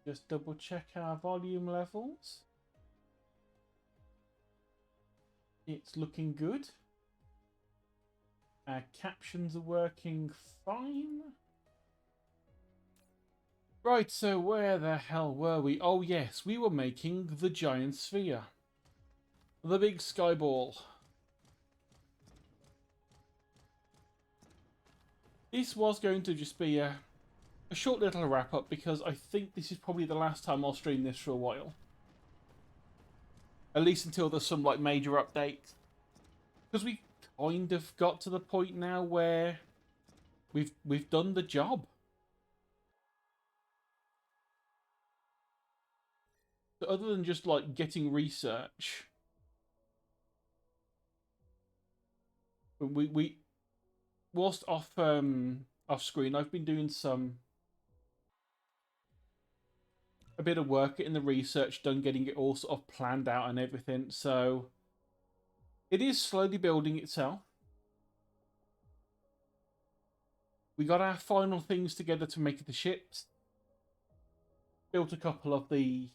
Just double check our volume levels. It's looking good. Our captions are working fine. Right, so where the hell were we? Oh yes, we were making the giant sphere. The big sky ball. This was going to just be a short little wrap up because I think this is probably the last time I'll stream this for a while. At least until there's some like major updates. Because we kind of got to the point now where we've done the job. So other than just like getting research, we whilst off off screen, I've been doing a bit of work getting the research done, getting it all sort of planned out and everything. So it is slowly building itself. We got our final things together to make the ships. Built a couple of the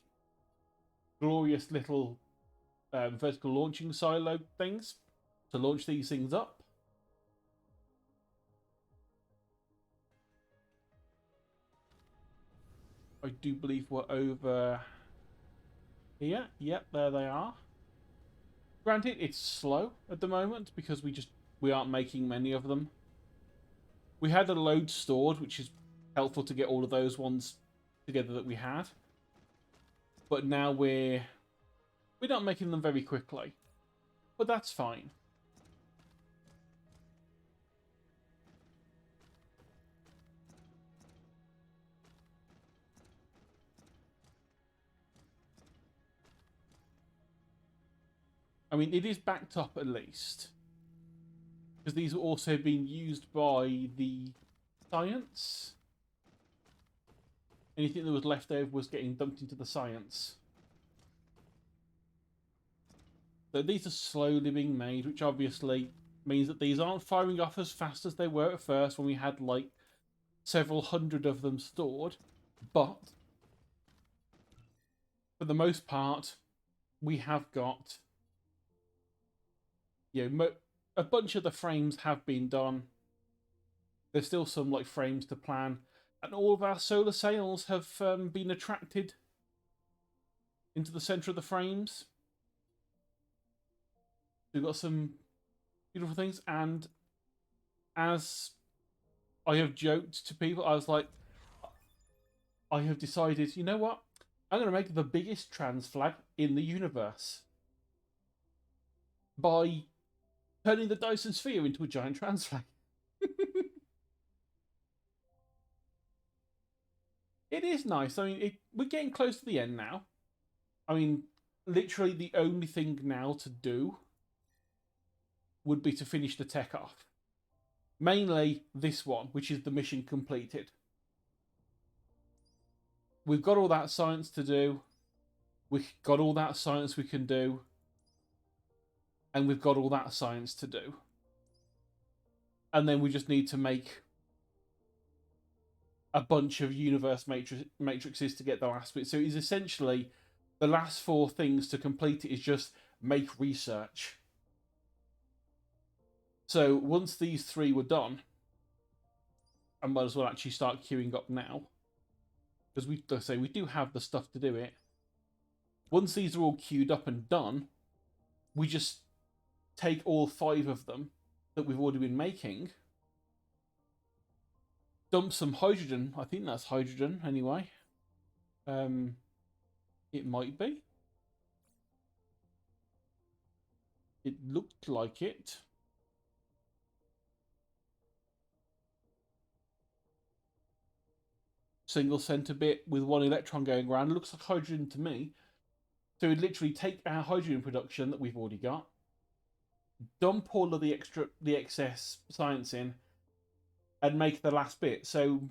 glorious little vertical launching silo things to launch these things up. I do believe we're over here. Yep, there they are. Granted, it's slow at the moment because we aren't making many of them. We had a load stored, which is helpful to get all of those ones together that we had. But now we're not making them very quickly. But that's fine. I mean, it is backed up at least. Because these are also being used by the science. Anything that was left over was getting dumped into the science. So these are slowly being made, which obviously means that these aren't firing off as fast as they were at first when we had like several hundred of them stored. But for the most part, we have got, you know, a bunch of the frames have been done. There's still some like frames to plan, and all of our solar sails have been attracted into the center of the frames. We've got some beautiful things, and as I have joked to people, I was like, I have decided, you know what? I'm going to make the biggest trans flag in the universe by turning the Dyson sphere into a giant trans flag. It is nice. I mean, we're getting close to the end now. I mean, literally the only thing now to do would be to finish the tech off. Mainly this one, which is the mission completed. We've got all that science to do. We've got all that science we can do. And we've got all that science to do. And then we just need to make a bunch of universe matrices to get the last bit. So it is essentially the last 4 things to complete it is just make research. So once these 3 were done, I might as well actually start queuing up now. Because we do have the stuff to do it. Once these are all queued up and done, we just take all 5 of them that we've already been making, dump some hydrogen. I think that's hydrogen anyway. It might be. It looked like it. Single center bit with 1 electron going around. It looks like hydrogen to me. So we'd literally take our hydrogen production that we've already got, dump all of the excess science in, and make the last bit. So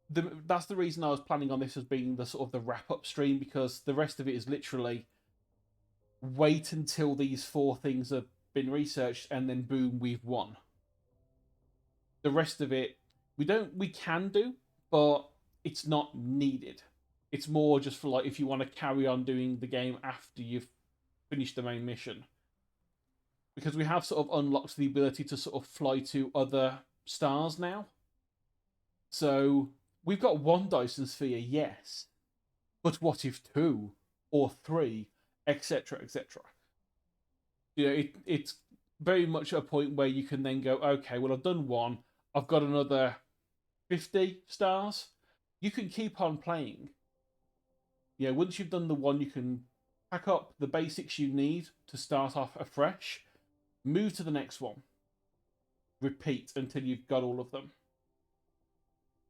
that's the reason I was planning on this as being the sort of the wrap-up stream, because the rest of it is literally wait until these 4 things have been researched, and then boom, we've won. The rest of it we can do, but it's not needed. It's more just for like if you want to carry on doing the game after you've finished the main mission. Because we have sort of unlocked the ability to sort of fly to other stars now. So we've got one Dyson sphere, yes, but what if two or three, etc., etc. It's very much a point where you can then go, okay, well I've done one, I've got another 50 stars. You can keep on playing. Once you've done the one, you can pack up the basics you need to start off afresh, move to the next one, repeat until you've got all of them.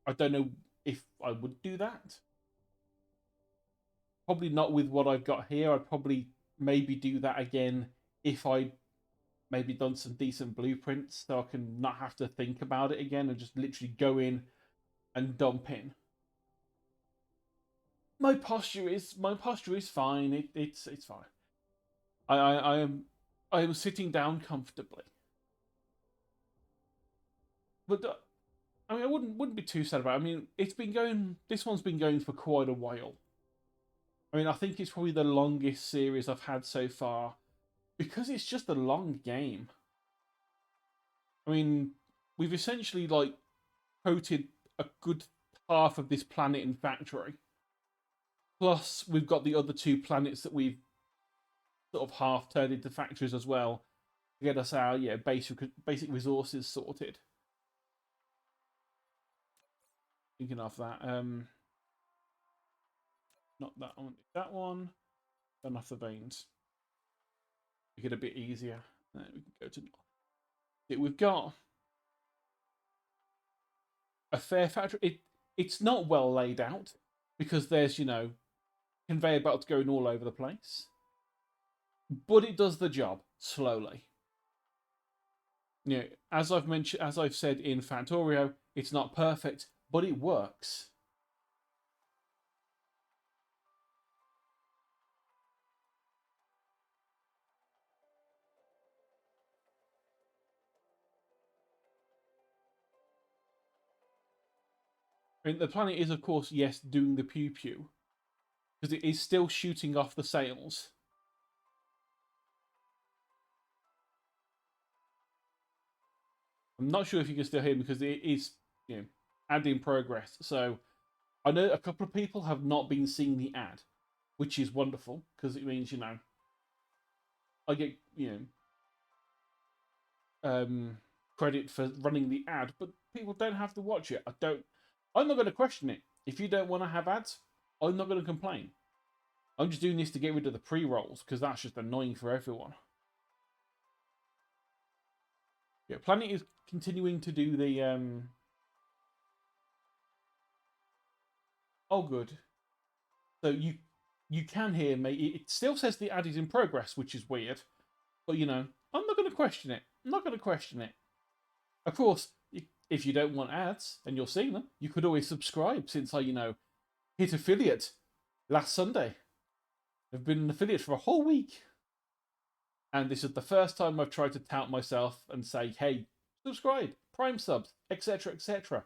I don't know if I would do that. Probably not with what I've got here. I'd probably maybe do that again if I maybe done some decent blueprints so I can not have to think about it again and just literally go in and dump in. My posture is fine. It's fine. I am sitting down comfortably. But I mean, I wouldn't be too sad about it. I mean, it's been going. This one's been going for quite a while. I mean, I think it's probably the longest series I've had so far because it's just a long game. I mean, we've essentially like coated a good half of this planet in factory. Plus, we've got the other two planets that we've sort of half turned into factories as well to get us our basic resources sorted. Thinking of that, not that one, that one. Turn off the veins. Make it a bit easier. Then we can go to. We've got a fair factory. It's not well laid out because there's conveyor belts going all over the place, but it does the job slowly. As I've mentioned, as I've said in Factorio, it's not perfect, but it works. I mean, the planet is, of course, yes, doing the pew pew because it is still shooting off the sails. I'm not sure if you can still hear me because it is, ad in progress. So I know a couple of people have not been seeing the ad, which is wonderful because it means I get credit for running the ad, but people don't have to watch it. I'm not going to question it. If you don't want to have ads, I'm not going to complain. I'm just doing this to get rid of the pre-rolls because that's just annoying for everyone. Yeah, Planet is continuing to do the Oh, good. So you can hear me. It still says the ad is in progress, which is weird. But I'm not going to question it. I'm not going to question it. Of course, if you don't want ads and you're seeing them, you could always subscribe. Since I hit affiliate last Sunday, I've been an affiliate for a whole week, and this is the first time I've tried to tout myself and say, "Hey, subscribe, Prime subs, etc., etc."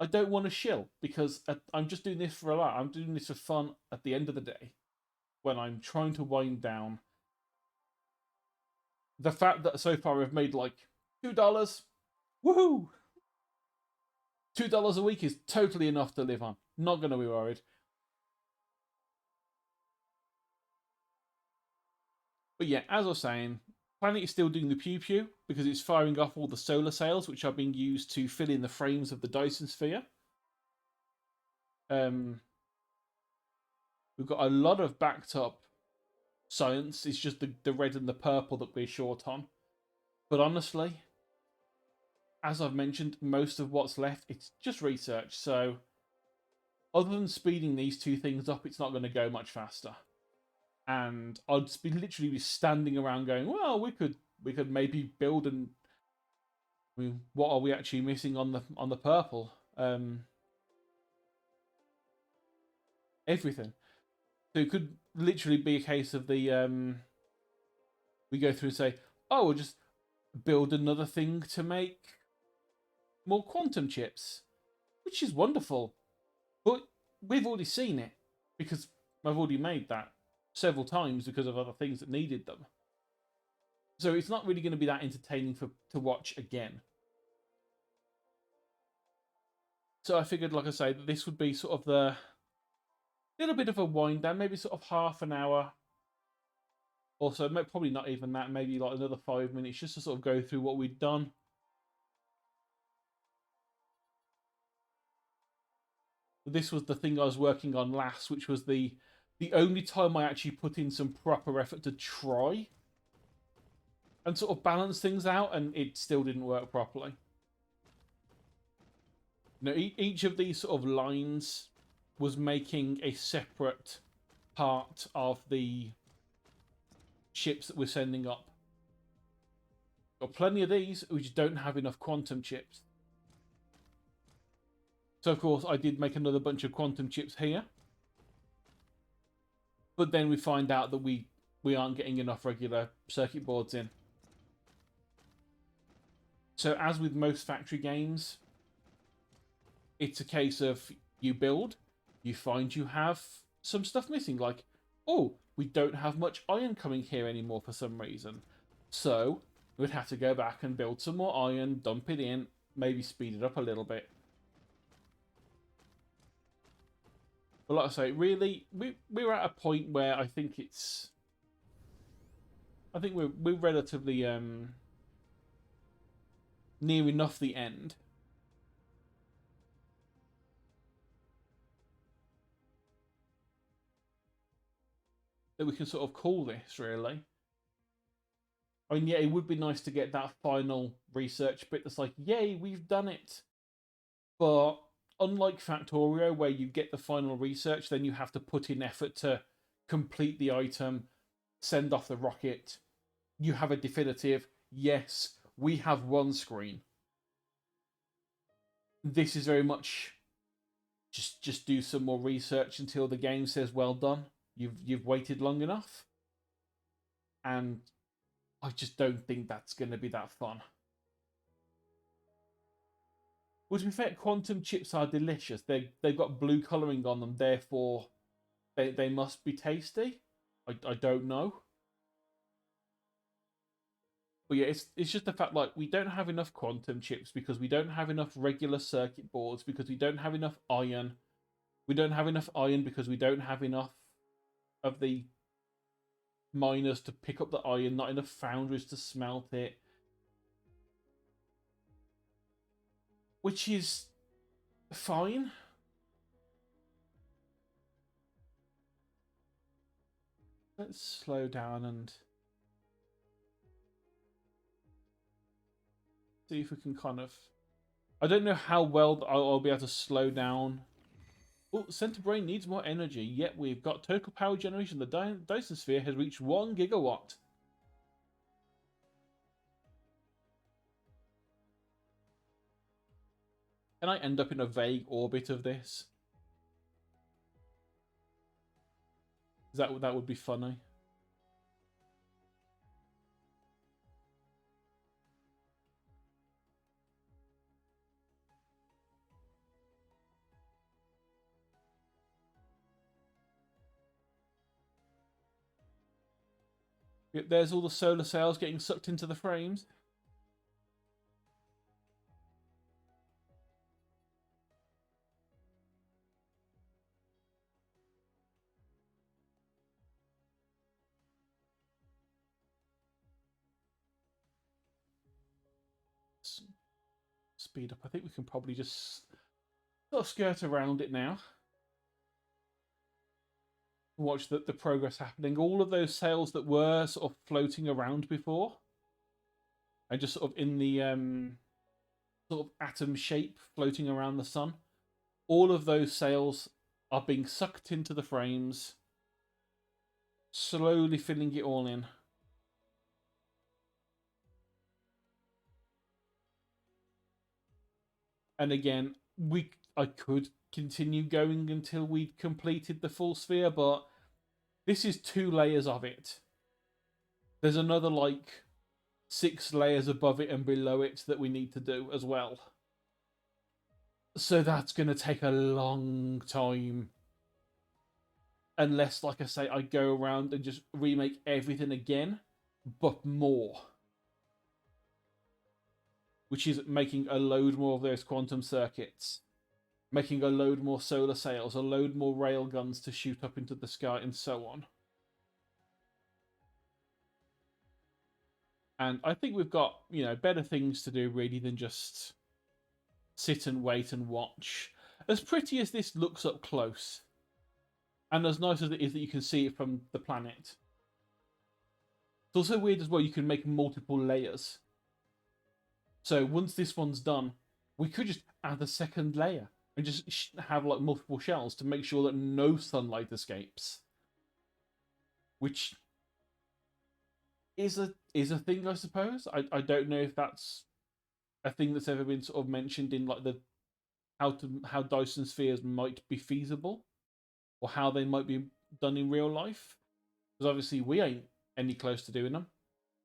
I don't want to shill because I'm just doing this for a lot. I'm doing this for fun at the end of the day when I'm trying to wind down. The fact that so far I've made like $2, woohoo! $2 a week is totally enough to live on. Not going to be worried. But yeah, as I was saying, Planet is still doing the pew pew because it's firing off all the solar sails which are being used to fill in the frames of the Dyson sphere. We've got a lot of backed up science. It's just the red and the purple that we're short on. But honestly, as I've mentioned, most of what's left, it's just research. So other than speeding these two things up, it's not going to go much faster. And I'd literally be standing around going, well, we could maybe build and I mean, what are we actually missing on the purple? Everything. So it could literally be a case of the we go through and say, oh, we'll just build another thing to make more quantum chips, which is wonderful. But we've already seen it. because I've already made that several times because of other things that needed them. So it's not really going to be that entertaining to watch again. So I figured, like I say, that this would be sort of the little bit of a wind down, maybe sort of half an hour. Also, probably not even that, maybe like another 5 minutes, just to sort of go through what we'd done. This was the thing I was working on last, which was the only time I actually put in some proper effort to try and sort of balance things out, and it still didn't work properly. You know, each of these sort of lines was making a separate part of the chips that we're sending up. Got plenty of these, we just don't have enough quantum chips. So, of course, I did make another bunch of quantum chips here. But then we find out that we aren't getting enough regular circuit boards in. So, as with most factory games, it's a case of you build, you find you have some stuff missing. Like, oh, we don't have much iron coming here anymore for some reason. So, we'd have to go back and build some more iron, dump it in, maybe speed it up a little bit. But like I say, really, we're at a point where I think we're relatively near enough the end. That we can sort of call this, really. I mean, yeah, it would be nice to get that final research bit that's like, yay, we've done it. But unlike Factorio, where you get the final research, then you have to put in effort to complete the item, send off the rocket. You have a definitive, yes, we have one screen. This is very much just do some more research until the game says well done. You've waited long enough. And I just don't think that's going to be that fun. Well, to be fair, quantum chips are delicious. They've got blue colouring on them, therefore they must be tasty. I don't know. But yeah, it's just the fact, like, we don't have enough quantum chips because we don't have enough regular circuit boards, because we don't have enough iron. We don't have enough iron because we don't have enough of the miners to pick up the iron, not enough foundries to smelt it. Which is fine. Let's slow down and see if we can kind of... I don't know how well I'll be able to slow down. Oh, Center Brain needs more energy. Yet we've got total power generation. The Dyson sphere has reached 1 gigawatt. Can I end up in a vague orbit of this? That would be funny. Yep, there's all the solar cells getting sucked into the frames. Speed up. I think we can probably just sort of skirt around it now. Watch the progress happening. All of those sails that were sort of floating around before, and just sort of in the sort of atom shape floating around the sun, all of those sails are being sucked into the frames, slowly filling it all in. And again, I could continue going until we'd completed the full sphere, but this is 2 layers of it. There's another, like, 6 layers above it and below it that we need to do as well. So that's going to take a long time. unless, like I say, I go around and just remake everything again, but more. Which is making a load more of those quantum circuits, making a load more solar sails, a load more rail guns to shoot up into the sky, and so on. And I think we've got, better things to do really than just sit and wait and watch. As pretty as this looks up close, and as nice as it is that you can see it from the planet, it's also weird as well you can make multiple layers. So once this one's done, we could just add a second layer and just have like multiple shells to make sure that no sunlight escapes. Which is a thing, I suppose. I don't know if that's a thing that's ever been sort of mentioned in like the how Dyson spheres might be feasible, or how they might be done in real life. Because obviously we ain't any close to doing them,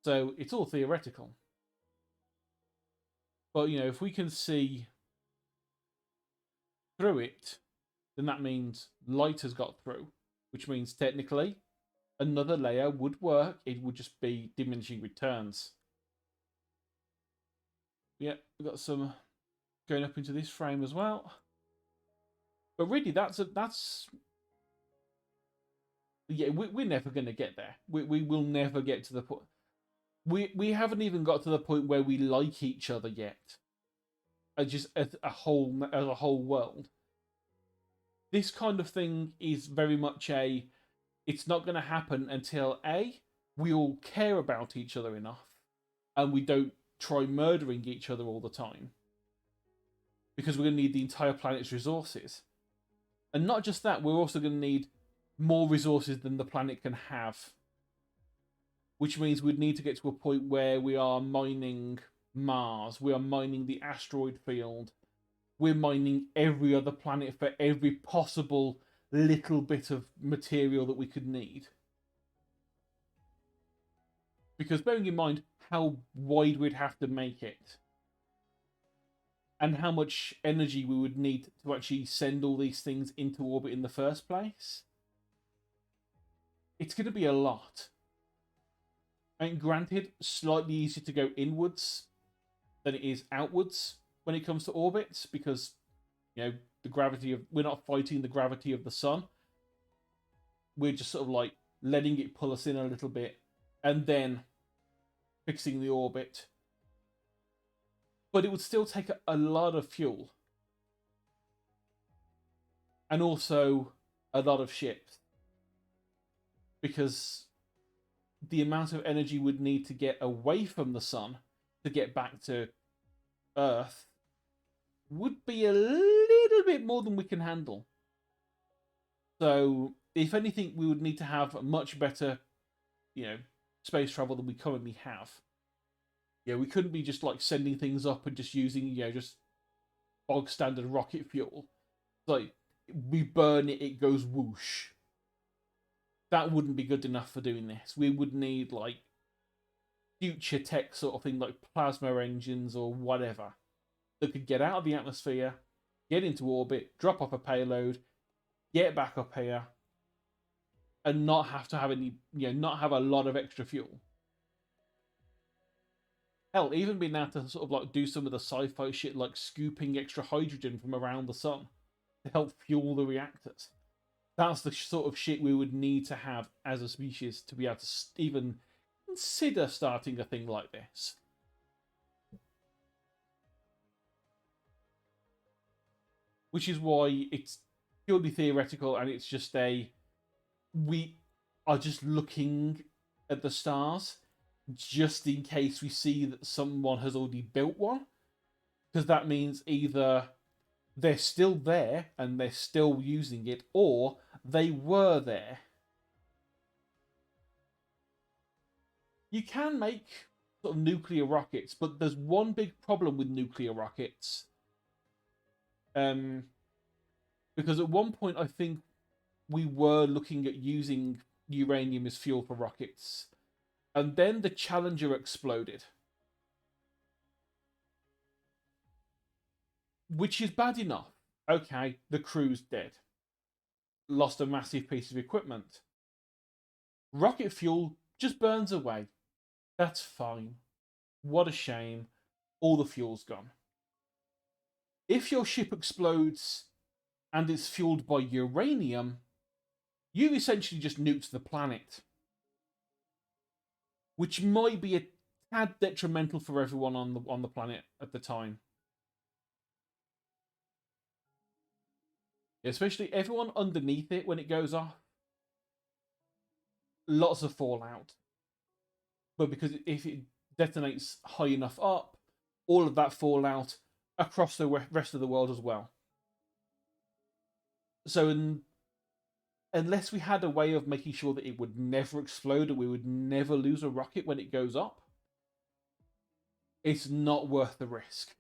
so it's all theoretical. But if we can see through it, then that means light has got through, which means technically another layer would work. It would just be diminishing returns. Yeah, we've got some going up into this frame as well. But really, yeah, we're never going to get there. We will never get to the point. We haven't even got to the point where we like each other yet. Just as a whole world. This kind of thing is very much it's not going to happen until A, we all care about each other enough, and we don't try murdering each other all the time. Because we're going to need the entire planet's resources. And not just that, we're also going to need more resources than the planet can have. Which means we'd need to get to a point where we are mining Mars, we are mining the asteroid field, we're mining every other planet for every possible little bit of material that we could need. Because bearing in mind how wide we'd have to make it, and how much energy we would need to actually send all these things into orbit in the first place, it's going to be a lot. And granted, slightly easier to go inwards than it is outwards when it comes to orbits, because the gravity of we're not fighting the gravity of the sun. We're just sort of like letting it pull us in a little bit and then fixing the orbit. But it would still take a lot of fuel. And also a lot of ships. Because the amount of energy we'd need to get away from the sun to get back to Earth would be a little bit more than we can handle. So, if anything, we would need to have a much better, space travel than we currently have. Yeah, we couldn't be just like sending things up and just using, just bog standard rocket fuel. Like, we burn it, it goes whoosh. That wouldn't be good enough for doing this. We would need like future tech sort of thing, like plasma engines or whatever, that could get out of the atmosphere, get into orbit, drop off a payload, get back up here, and not have to have any, not have a lot of extra fuel. Hell, even being able to sort of like do some of the sci-fi shit like scooping extra hydrogen from around the sun to help fuel the reactors. That's the sort of shit we would need to have as a species to be able to even consider starting a thing like this. Which is why it's purely theoretical, and it's just we are just looking at the stars just in case we see that someone has already built one. Because that means either they're still there and they're still using it, or they were there. You can make sort of nuclear rockets, but there's one big problem with nuclear rockets. Because at one point I think we were looking at using uranium as fuel for rockets. And then the Challenger exploded. Which is bad enough. Okay, the crew's dead. lost a massive piece of equipment. Rocket fuel just burns away. That's fine. What a shame. All the fuel's gone. If your ship explodes and it's fueled by uranium, you've essentially just nuked the planet, which might be a tad detrimental for everyone on the planet at the time. Especially everyone underneath it when it goes off. Lots of fallout. But because if it detonates high enough up, all of that fallout across the rest of the world as well. So unless we had a way of making sure that it would never explode and we would never lose a rocket when it goes up, it's not worth the risk.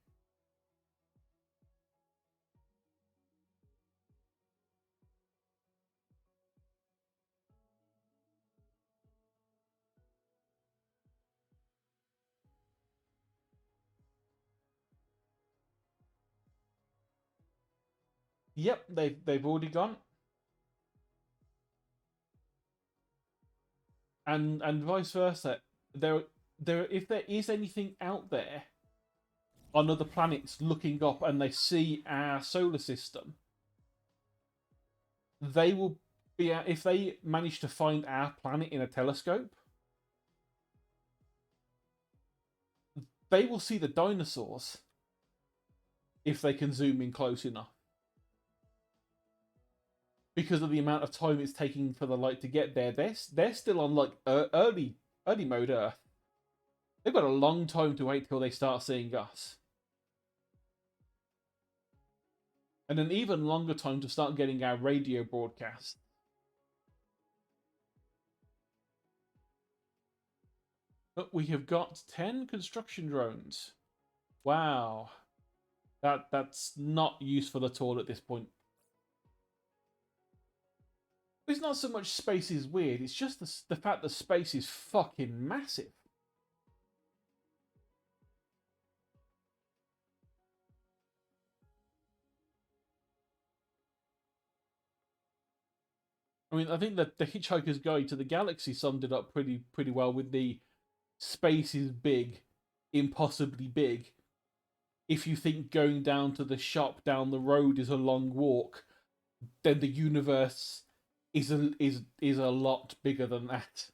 Yep, they've already gone. And vice versa. There if there is anything out there on other planets looking up and they see our solar system, they will be if they manage to find our planet in a telescope, they will see the dinosaurs if they can zoom in close enough. Because of the amount of time it's taking for the light to get there, they're still on like early mode Earth. They've got a long time to wait till they start seeing us, and an even longer time to start getting our radio broadcast. But we have got 10 construction drones. Wow, that's not useful at all at this point. It's not so much space is weird, it's just the fact that space is fucking massive. I mean, I think that the Hitchhiker's Guide to the Galaxy summed it up pretty well with the space is big, impossibly big. If you think going down to the shop down the road is a long walk, then the universe is a lot bigger than that.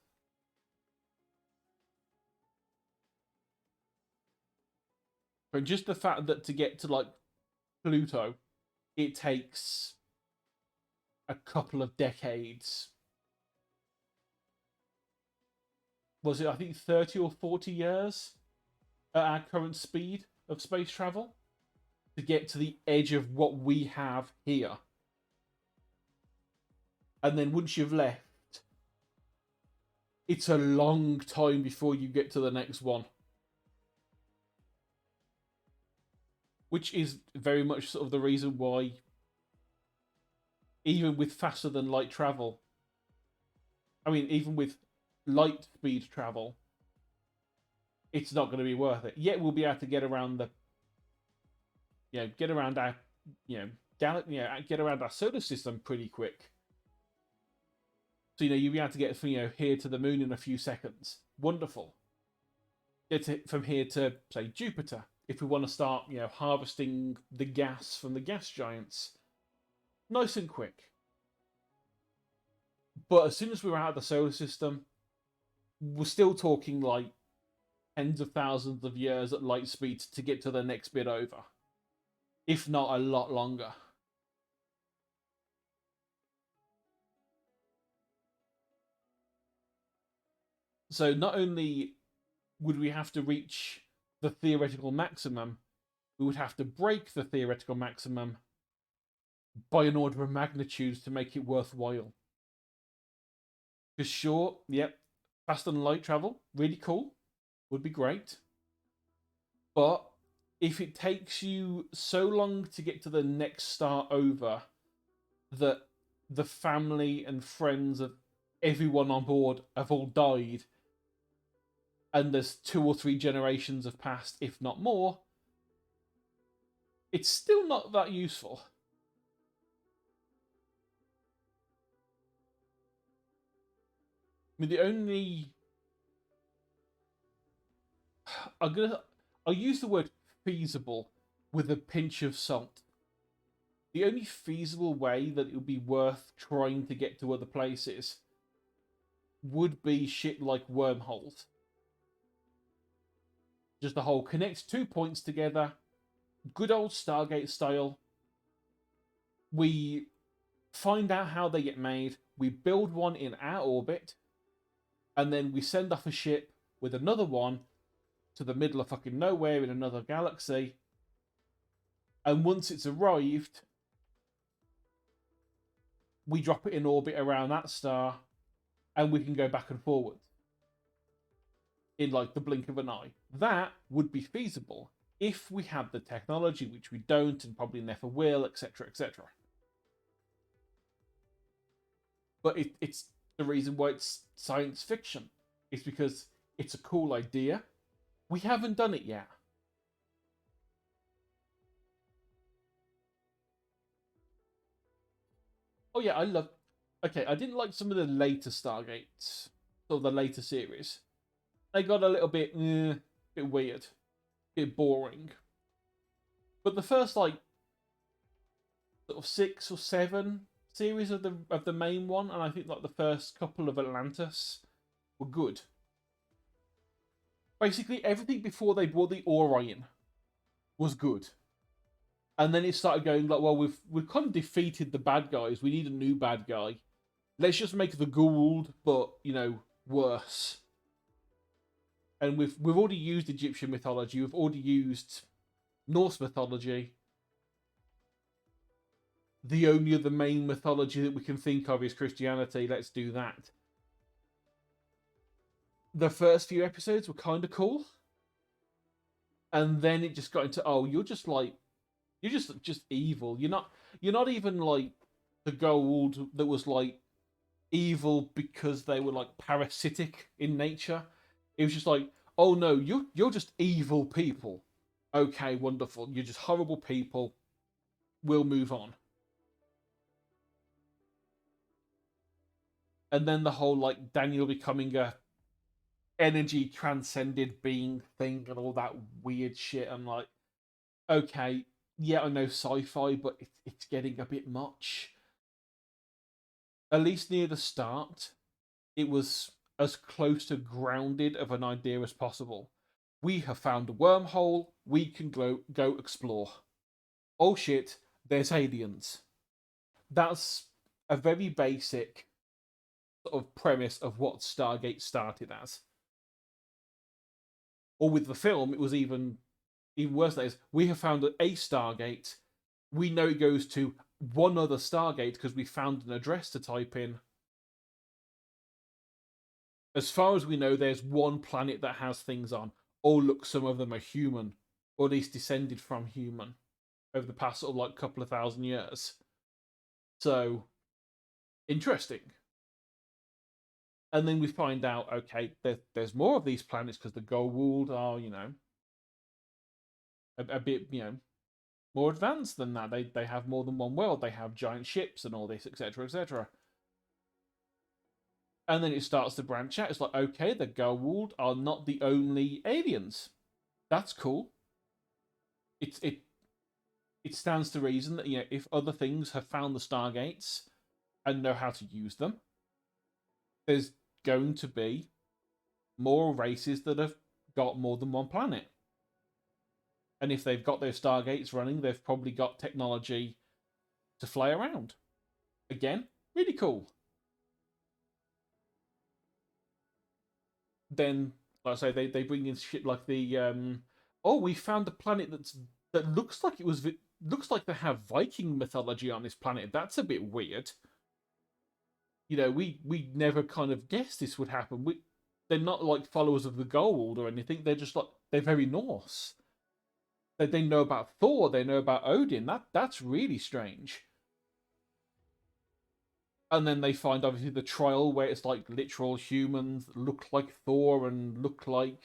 But just the fact that to get to like Pluto, it takes a couple of decades. Was it, I think, 30 or 40 years at our current speed of space travel to get to the edge of what we have here? And then once you've left, it's a long time before you get to the next one. Which is very much sort of the reason why, even with faster than light travel, I mean, even with light speed travel, it's not going to be worth it. Yet we'll be able to get around the, get around our, get around our solar system pretty quick. So you'll be able to get from here to the moon in a few seconds. Wonderful. Get from here to say Jupiter if we want to start harvesting the gas from the gas giants. Nice and quick. But as soon as we're out of the solar system, we're still talking like tens of thousands of years at light speed to get to the next bit over, if not a lot longer. So not only would we have to reach the theoretical maximum, we would have to break the theoretical maximum by an order of magnitude to make it worthwhile. Because sure, yep, faster than light travel, really cool, would be great. But if it takes you so long to get to the next star over that the family and friends of everyone on board have all died, and there's 2 or 3 generations have passed, if not more, it's still not that useful. mean, the only I'll use the word feasible with a pinch of salt. The only feasible way that it would be worth trying to get to other places would be shit like wormholes. Just the whole connect 2 points together, good old Stargate style. We find out how they get made, we build one in our orbit, and then we send off a ship with another one to the middle of fucking nowhere in another galaxy. And once it's arrived, we drop it in orbit around that star, and we can go back and forward in like the blink of an eye. That would be feasible if we had the technology, which we don't and probably never will, etc., etc. But it's the reason why it's science fiction. It's because it's a cool idea. We haven't done it yet. Oh yeah, I love. Okay, I didn't like some of the later Stargates or the later series. They got a little bit weird, bit boring. But the first like sort of 6 or 7 series of the main one, and I think like the first couple of Atlantis were good. Basically, everything before they brought the Orion was good, and then it started going like, well, we've kind of defeated the bad guys. We need a new bad guy. Let's just make the Gould, but worse. And we've already used Egyptian mythology. We've already used Norse mythology. The only other main mythology that we can think of is Christianity. Let's do that. The first few episodes were kind of cool, and then it just got into, oh, you're just evil. You're not even like the Gould that was like evil because they were like parasitic in nature. It was just like, oh no, you're just evil people. Okay, wonderful. You're just horrible people. We'll move on. And then the whole like Daniel becoming a energy transcended being thing and all that weird shit. I'm like, okay, yeah, I know sci-fi, but it's getting a bit much. At least near the start, it was as close to grounded of an idea as possible. We have found a wormhole. We can go explore. Oh shit, there's aliens. That's a very basic sort of premise of what Stargate started as. Or with the film, it was even worse. That is, we have found a Stargate. We know it goes to one other Stargate because we found an address to type in. As far as we know, there's one planet that has things on. Oh, look, some of them are human, or at least descended from human over the past sort of like couple of thousand years. So, interesting. And then we find out, okay, there's more of these planets because the Goa'uld are, a bit, more advanced than that. They have more than one world. They have giant ships and all this, etc., etc. And then it starts to branch out. It's like, okay, the Goa'uld are not the only aliens. That's cool. It stands to reason that if other things have found the Stargates and know how to use them, there's going to be more races that have got more than one planet. And if they've got their Stargates running, they've probably got technology to fly around. Again, really cool. Then, like I say, they bring in shit like the we found a planet that looks like looks like they have Viking mythology on this planet. That's a bit weird. We never kind of guessed this would happen. They're not like followers of the Goa'uld or anything. They're just like, they're very Norse. They know about Thor. They know about Odin. That's really strange. And then they find obviously the trial where it's like literal humans that look like Thor and look like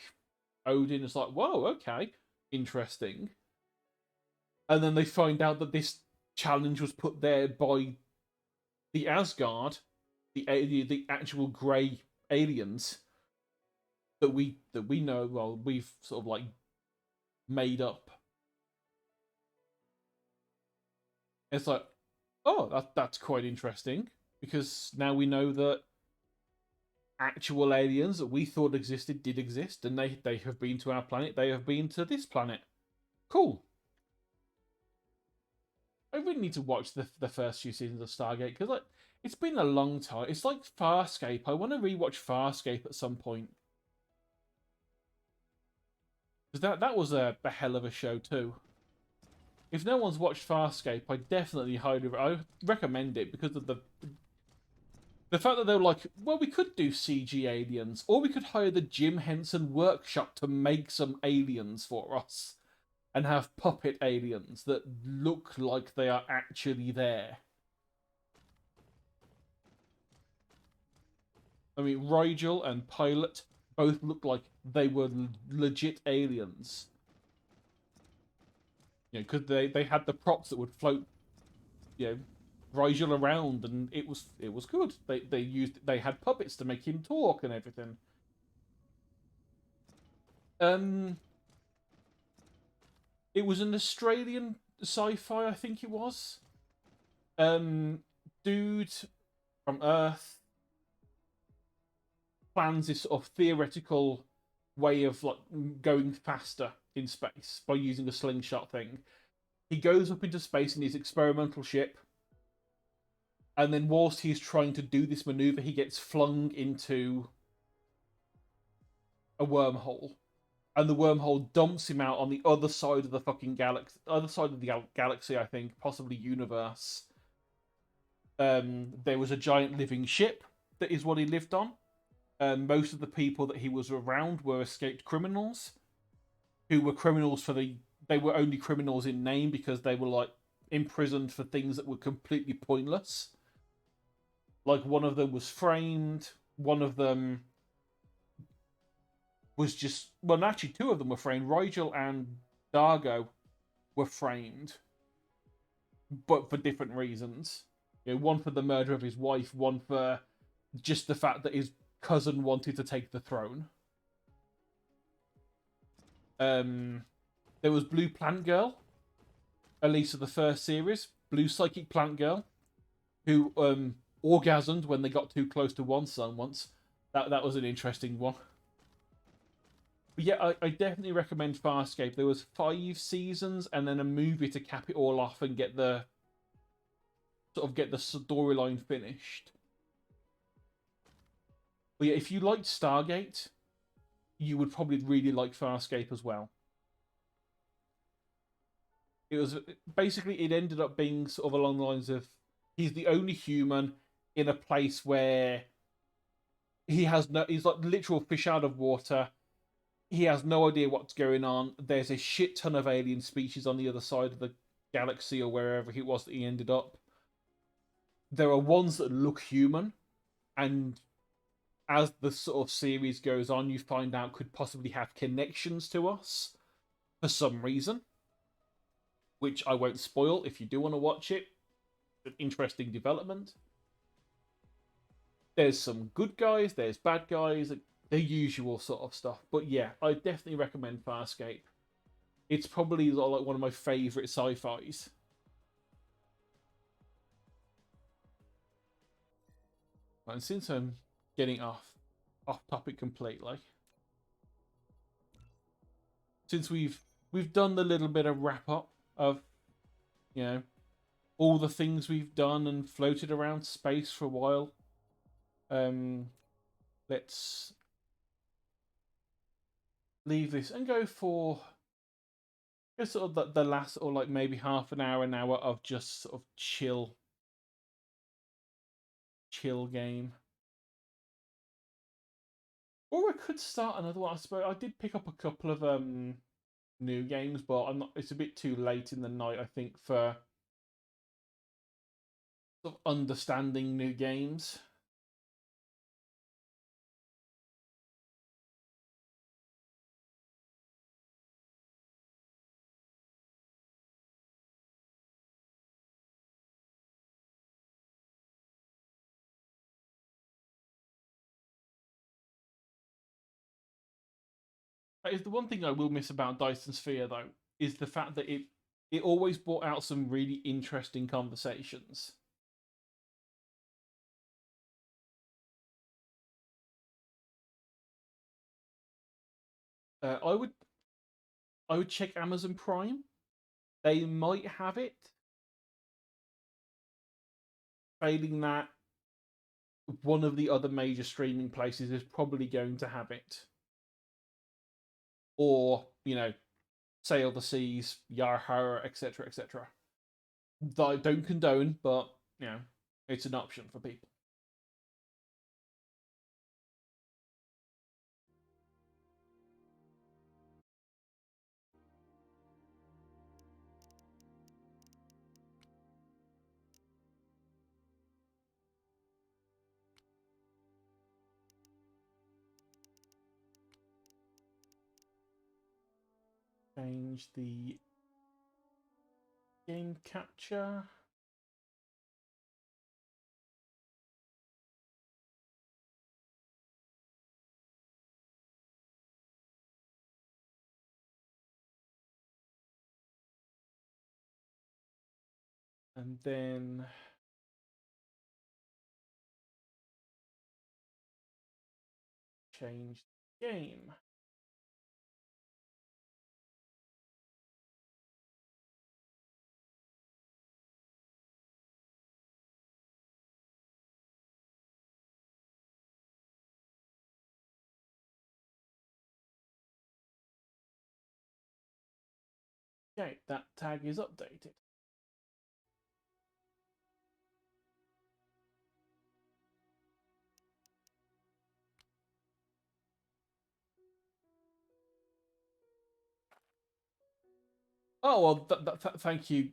Odin. It's like, whoa, okay, interesting. And then they find out that this challenge was put there by the Asgard, the actual grey aliens that we know. Well, we've sort of like made up. It's like, oh, that's quite interesting because now we know that actual aliens that we thought existed did exist, and they have been to our planet. They have been to this planet. Cool. I really need to watch the first few seasons of Stargate because like it's been a long time. It's like Farscape. I want to rewatch Farscape at some point because that was a hell of a show too. If no one's watched Farscape, I definitely I recommend it because of the fact that they were like, well, we could do CG aliens, or we could hire the Jim Henson workshop to make some aliens for us and have puppet aliens that look like they are actually there. I mean, Rigel and Pilot both look like they were legit aliens. You know, because they had the props that would float, you know, Rigel around, and it was good. They had puppets to make him talk and everything. Um, it was an Australian sci-fi, I think it was. Um, Dude from Earth plans this sort of theoretical way of like going faster in space by using a slingshot thing. He goes up into space in his experimental ship, and then whilst he's trying to do this maneuver, he gets flung into a wormhole, and the wormhole dumps him out on the other side of the fucking galaxy, other side of the galaxy, I think, possibly universe. There was a giant living ship that is what he lived on. Most of the people that he was around were escaped criminals, who were criminals for the. They were only criminals in name because they were like imprisoned for things that were completely pointless. Like one of them was framed. One of them was just well, actually, two of them were framed. Rigel and Dargo were framed, but for different reasons. You know, one for the murder of his wife, one for just the fact that his cousin wanted to take the throne. There was Blue Plant Girl, Elise of the first series, Blue Psychic Plant Girl, who orgasmed when they got too close to one sun once. That was an interesting one. But yeah, I definitely recommend Farscape. There was 5 seasons and then a movie to cap it all off and get the storyline finished. But yeah, if you liked Stargate, you would probably really like Farscape as well. It was basically it ended up being sort of along the lines of he's the only human in a place where he's like literal fish out of water. He has no idea what's going on. There's a shit ton of alien species on the other side of the galaxy or wherever it was that he ended up. There are ones that look human, and as the sort of series goes on, you find out could possibly have connections to us for some reason, which I won't spoil if you do want to watch it. An interesting development. There's some good guys, there's bad guys, the usual sort of stuff. But yeah, I definitely recommend Farscape. It's probably like one of my favourite sci-fis. And since I'm getting off topic completely, since we've done the little bit of wrap up of you know all the things we've done and floated around space for a while, um, let's leave this and go for just sort of the last or like maybe half an hour of just sort of chill game. Or I could start another one. I suppose I did pick up a couple of new games, but I'm not. It's a bit too late in the night, I think, for sort of understanding new games. That is the one thing I will miss about Dyson Sphere, though, is the fact that it always brought out some really interesting conversations. Uh, I would I would check Amazon Prime. They might have it. Failing that, one of the other major streaming places is probably going to have it. Or, Sail the Seas, Yarhara, etc., etc. I don't condone, but, it's an option for people. Change the game capture. And then change the game. Okay, that tag is updated. Oh well, thank you,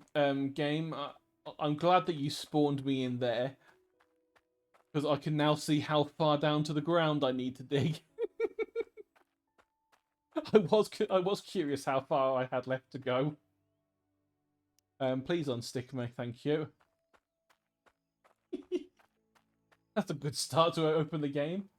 game. I'm glad that you spawned me in there because I can now see how far down to the ground I need to dig. I was curious how far I had left to go. Please unstick me, thank you. That's a good start to open the game.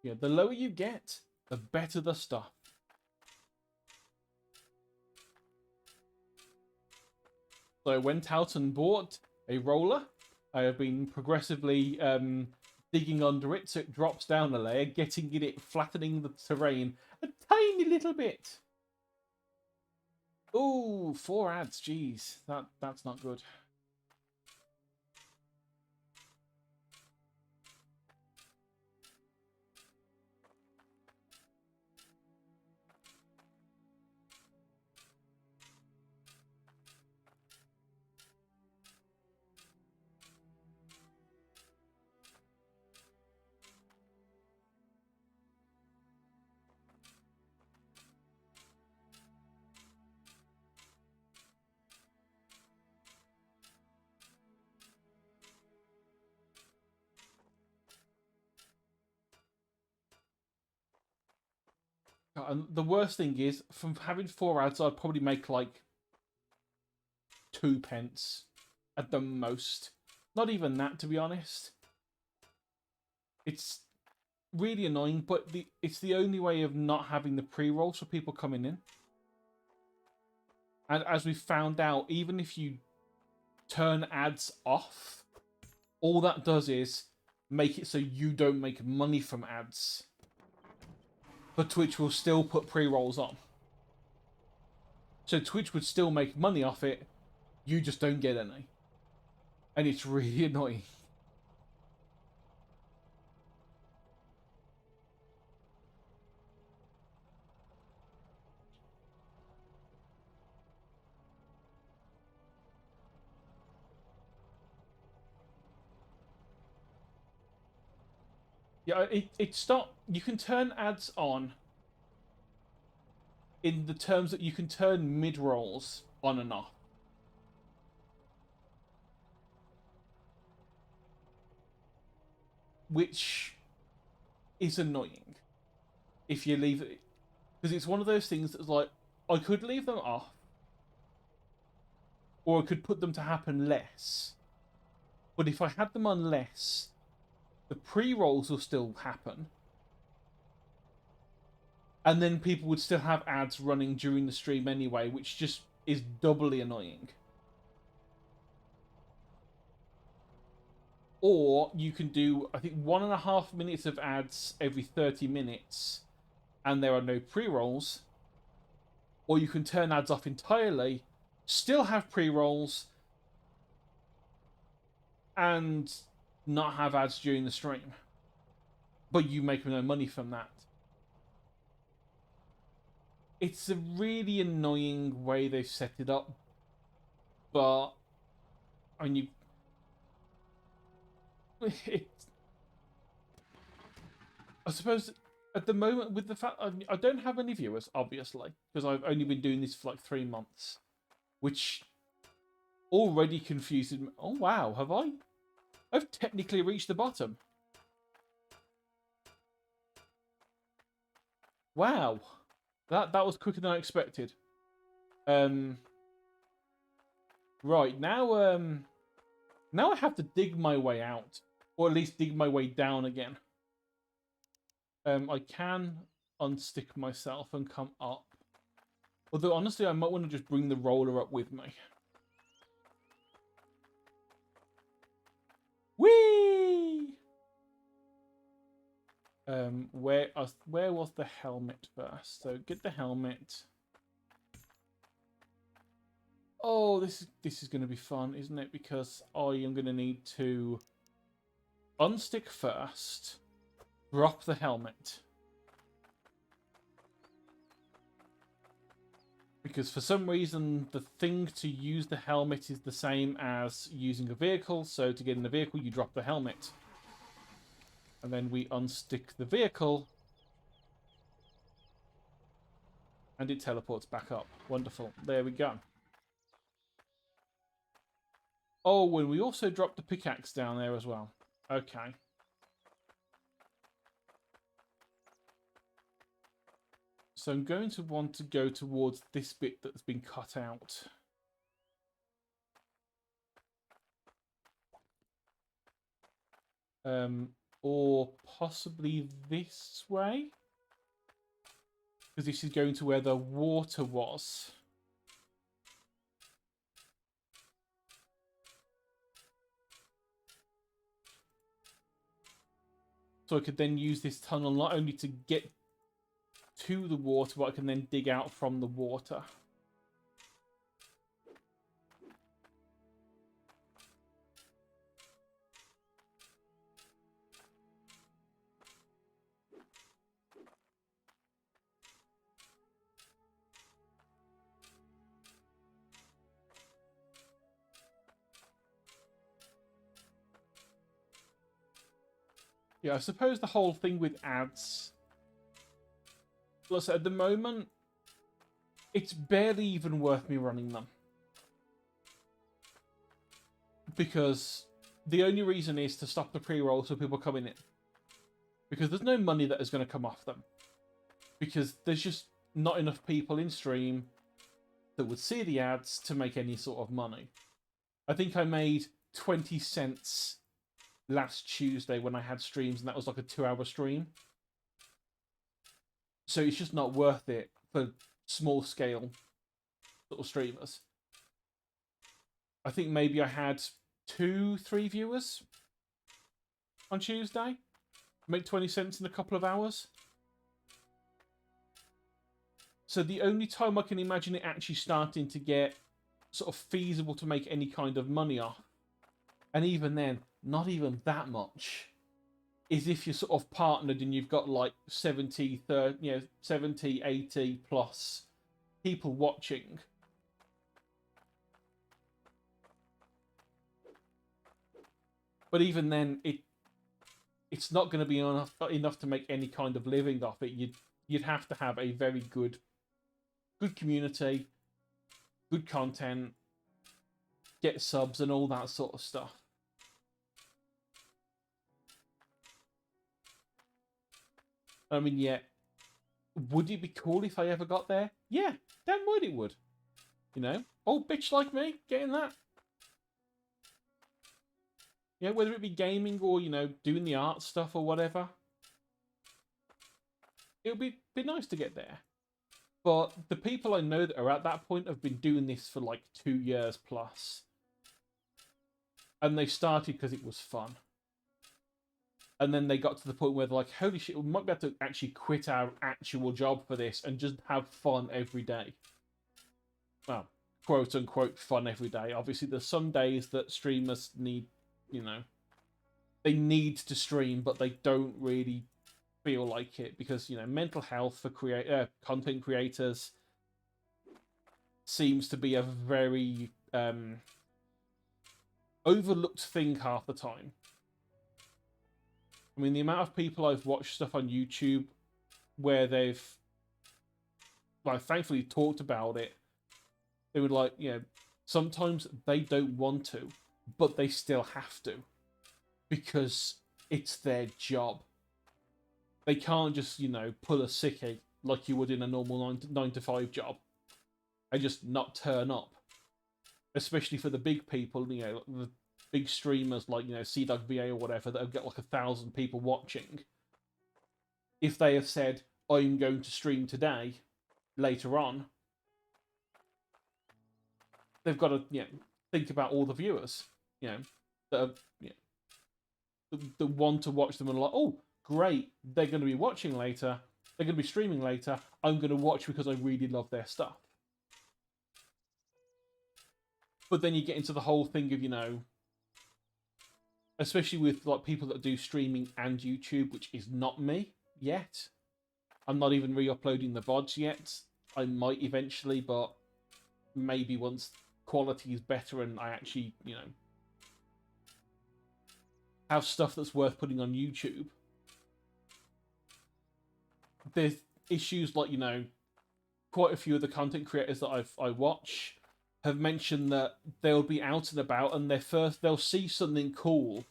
Yeah, the lower you get, the better the stuff. So I went out and bought a roller. I have been progressively digging under it so it drops down a layer, getting in it, flattening the terrain a tiny little bit. Ooh, 4 ads, jeez. That's not good. And the worst thing is, from having 4 ads, I'd probably make like 2 pence at the most. Not even that, to be honest. It's really annoying, but it's the only way of not having the pre-rolls for people coming in. And as we found out, even if you turn ads off, all that does is make it so you don't make money from ads. But Twitch will still put pre-rolls on. So Twitch would still make money off it, you just don't get any. And it's really annoying. Yeah, it stopped. You can turn ads on in the terms that you can turn mid-rolls on and off. Which is annoying if you leave it, because it's one of those things that's like, I could leave them off, or I could put them to happen less. But if I had them on less, the pre-rolls will still happen. And then people would still have ads running during the stream anyway, which just is doubly annoying. Or you can do, I think, 1.5 minutes of ads every 30 minutes, and there are no pre-rolls. Or you can turn ads off entirely, still have pre-rolls, and not have ads during the stream. But you make no money from that. It's a really annoying way they've set it up. But, I mean, I suppose at the moment, with the fact I don't have any viewers, obviously, because I've only been doing this for like 3 months, which already confuses me. Oh wow, have I? I've technically reached the bottom. Wow, that was quicker than I expected. Right now, now I have to dig my way out, or at least dig my way down again. I can unstick myself and come up. Although, honestly, I might want to just bring the roller up with me. Whee! Where was the helmet first? So, get the helmet. Oh, this is going to be fun, isn't it? Because I am going to need to unstick first. Drop the helmet. Because for some reason, the thing to use the helmet is the same as using a vehicle. So to get in the vehicle, you drop the helmet. And then we unstick the vehicle. And it teleports back up. Wonderful. There we go. Oh, and we also dropped the pickaxe down there as well. Okay. So I'm going to want to go towards this bit that's been cut out. Or possibly this way. Because this is going to where the water was. So I could then use this tunnel not only to get to the water, but I can then dig out from the water. Yeah, I suppose the whole thing with ads... Plus, at the moment, it's barely even worth me running them. Because the only reason is to stop the pre-roll so people coming in. Because there's no money that is going to come off them. Because there's just not enough people in stream that would see the ads to make any sort of money. I think I made 20 cents last Tuesday when I had streams, and that was like a 2-hour stream. So it's just not worth it for small scale sort of streamers. I think maybe I had 2-3 viewers on Tuesday. Make 20 cents in a couple of hours. So the only time I can imagine it actually starting to get sort of feasible to make any kind of money off, and even then, not even that much, is if you're sort of partnered and you've got like 70, 80 plus people watching. But even then, it's not going to be enough to make any kind of living off it. You'd have to have a very good community, good content, get subs and all that sort of stuff. I mean, yeah, would it be cool if I ever got there? Yeah, damn right it would. You know, old bitch like me getting that. Yeah, whether it be gaming or, you know, doing the art stuff or whatever. It would be nice to get there. But the people I know that are at that point have been doing this for like 2 years plus. And they started because it was fun. And then they got to the point where they're like, holy shit, we might be able to actually quit our actual job for this and just have fun every day. Well, quote unquote fun every day. Obviously, there's some days that streamers need, you know, they need to stream, but they don't really feel like it because, you know, mental health for content creators seems to be a very overlooked thing half the time. I mean, the amount of people I've watched stuff on YouTube where they've, like, thankfully talked about it, they would, like, you know, sometimes they don't want to, but they still have to because it's their job. They can't just, you know, pull a sickie like you would in a normal 9 to 5 job and just not turn up. Especially for the big people, you know, the big streamers like, you know, CDogVA or whatever that have got like 1,000 people watching. If they have said, I'm going to stream today, later on, they've got to, you know, think about all the viewers, you know, that are, you know, that want to watch them and are like, oh, great, they're going to be watching later, they're going to be streaming later, I'm going to watch because I really love their stuff. But then you get into the whole thing of, you know, especially with like people that do streaming and YouTube, which is not me yet. I'm not even re-uploading the VODs yet. I might eventually, but maybe once quality is better and I actually, you know, have stuff that's worth putting on YouTube. There's issues like, you know, quite a few of the content creators that I watch have mentioned that they'll be out and about and they'll see something cool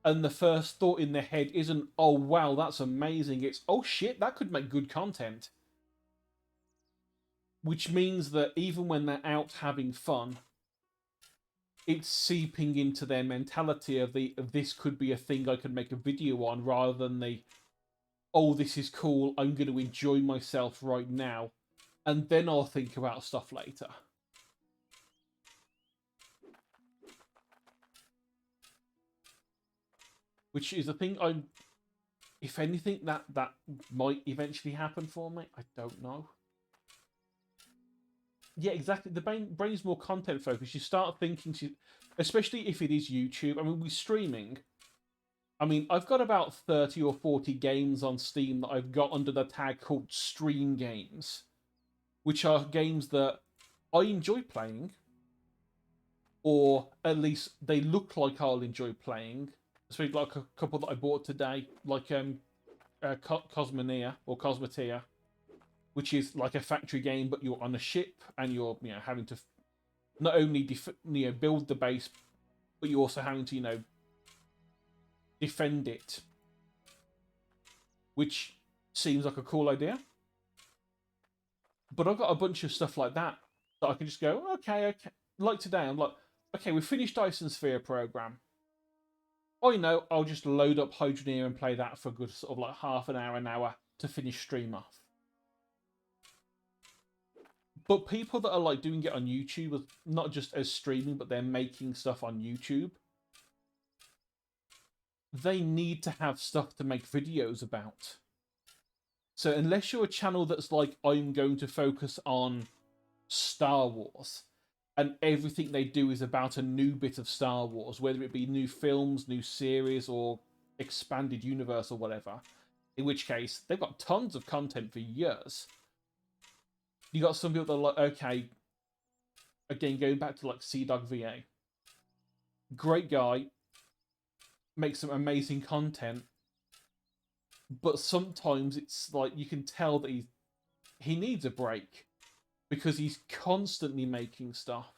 and the first thought in their head isn't, oh wow, that's amazing. It's, oh shit, that could make good content. Which means that even when they're out having fun, it's seeping into their mentality of this could be a thing I could make a video on, rather than the, oh, this is cool, I'm going to enjoy myself right now, and then I'll think about stuff later. Which is a thing if anything, that might eventually happen for me. I don't know. Yeah, exactly. The brain's more content focused. You start thinking, especially if it is YouTube. I mean, we're streaming. I mean, I've got about 30 or 40 games on Steam that I've got under the tag called stream games, which are games that I enjoy playing, or at least they look like I'll enjoy playing. Especially like a couple that I bought today, like Cosmoneer or Cosmoteer, which is like a factory game, but you're on a ship and you're, you know, having to not only build the base, but you're also having to, you know, defend it, which seems like a cool idea. But I've got a bunch of stuff like that I can just go, okay. Like today, I'm like, okay, we finished Dyson Sphere program. I know, I'll just load up Hydroneer and play that for a good sort of like half an hour to finish stream off. But people that are like doing it on YouTube, not just as streaming, but they're making stuff on YouTube, they need to have stuff to make videos about. So unless you're a channel that's like, I'm going to focus on Star Wars, and everything they do is about a new bit of Star Wars, whether it be new films, new series, or expanded universe or whatever, in which case they've got tons of content for years. You got some people that are like, okay, again, going back to like CDogVA, great guy, makes some amazing content, but sometimes it's like you can tell that he needs a break because he's constantly making stuff.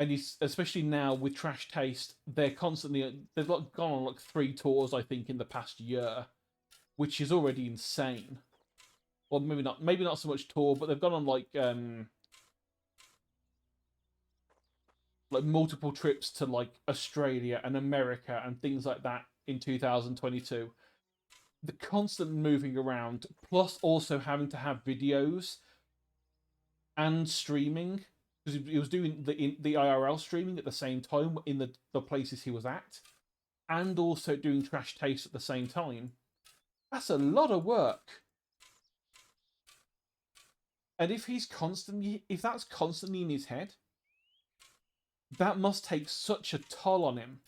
And especially now with Trash Taste, they've like gone on like 3 tours, I think, in the past year, which is already insane. Well, maybe not so much tour, but they've gone on like multiple trips to like Australia and America and things like that in 2022. The constant moving around, plus also having to have videos and streaming, because he was doing the IRL streaming at the same time in the places he was at, and also doing Trash Taste at the same time. That's a lot of work. And if that's constantly in his head, that must take such a toll on him.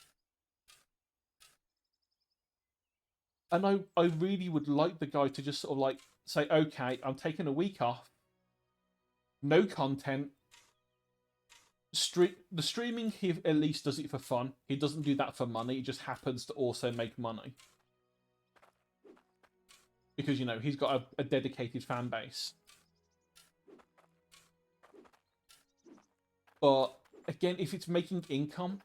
And I really would like the guy to just sort of like say, okay, I'm taking a week off, no content. The streaming, he at least does it for fun. He doesn't do that for money. He just happens to also make money. Because, you know, he's got a dedicated fan base. But, again, if it's making income,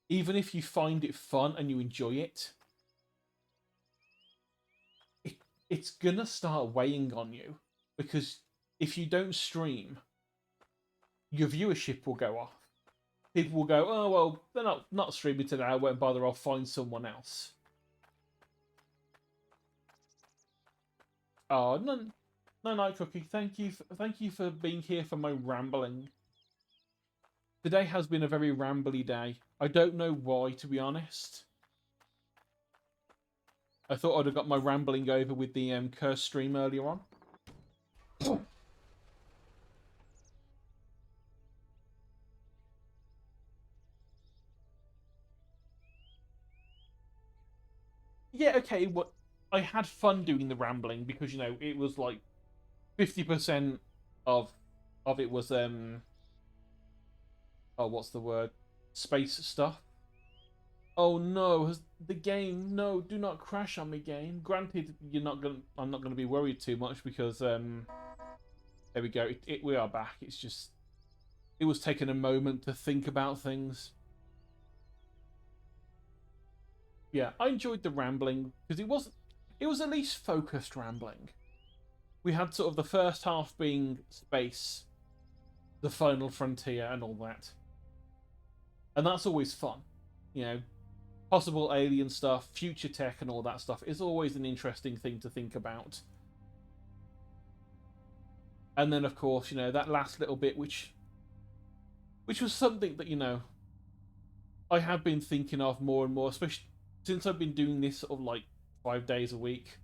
even if you find it fun and you enjoy it, it's gonna start weighing on you. Because if you don't stream, your viewership will go off. People will go, oh, well, they're not streaming today, I won't bother, I'll find someone else. Oh, no, Night Cookie, thank you for being here for my rambling. Today has been a very rambly day. I don't know why, to be honest. I thought I'd have got my rambling over with the curse stream earlier on. Yeah, okay, I had fun doing the rambling because, you know, it was like 50% of it was oh, what's the word? Space stuff. Oh no, the game, no, do not crash on me, game. Granted, I'm not gonna be worried too much because there we go. We are back. It's just it was taking a moment to think about things. Yeah, I enjoyed the rambling because it was at least focused rambling. We had sort of the first half being space, the final frontier, and all that, and that's always fun. You know, possible alien stuff, future tech, and all that stuff is always an interesting thing to think about. And then, of course, you know, that last little bit, which was something that, you know, I have been thinking of more and more, especially since I've been doing this sort of like 5 days a week.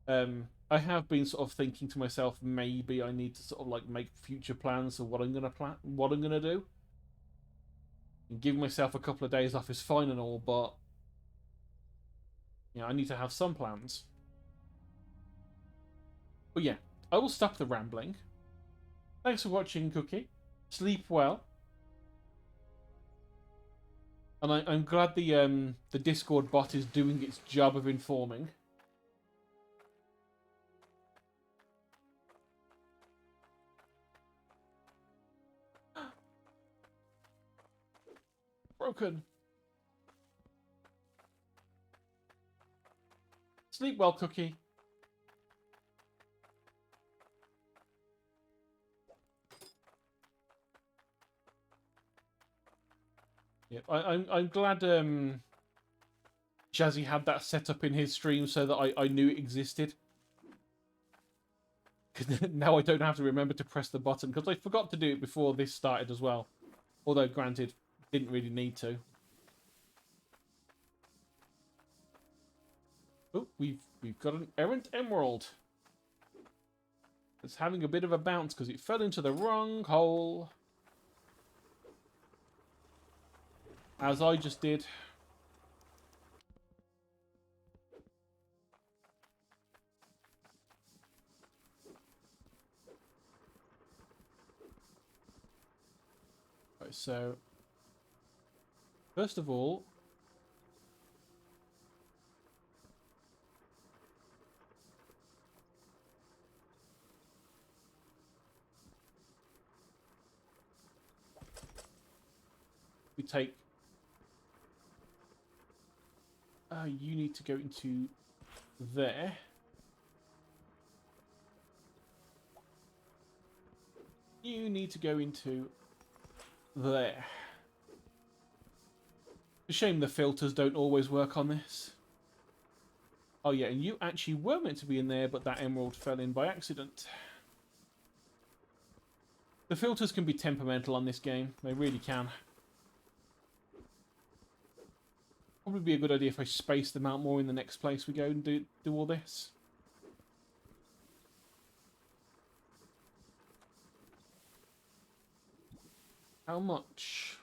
I have been sort of thinking to myself, maybe I need to sort of like make future plans of what I'm gonna do. And giving myself a couple of days off is fine and all, but you know, I need to have some plans. But yeah, I will stop the rambling. Thanks for watching, Cookie. Sleep well. And I'm glad the Discord bot is doing its job of informing. Broken. Sleep well, Cookie. Yep, I'm glad Jazzy had that set up in his stream so that I knew it existed. Because now I don't have to remember to press the button, because I forgot to do it before this started as well. Although, granted, didn't really need to. Oh, we've got an errant emerald. It's having a bit of a bounce because it fell into the wrong hole. As I just did. Right, so first of all, take... you need to go into there. You need to go into there. It's a shame the filters don't always work on this. Oh yeah, and you actually were meant to be in there, but that emerald fell in by accident. The filters can be temperamental on this game. They really can. Probably be a good idea if I space them out more in the next place we go and do all this. How much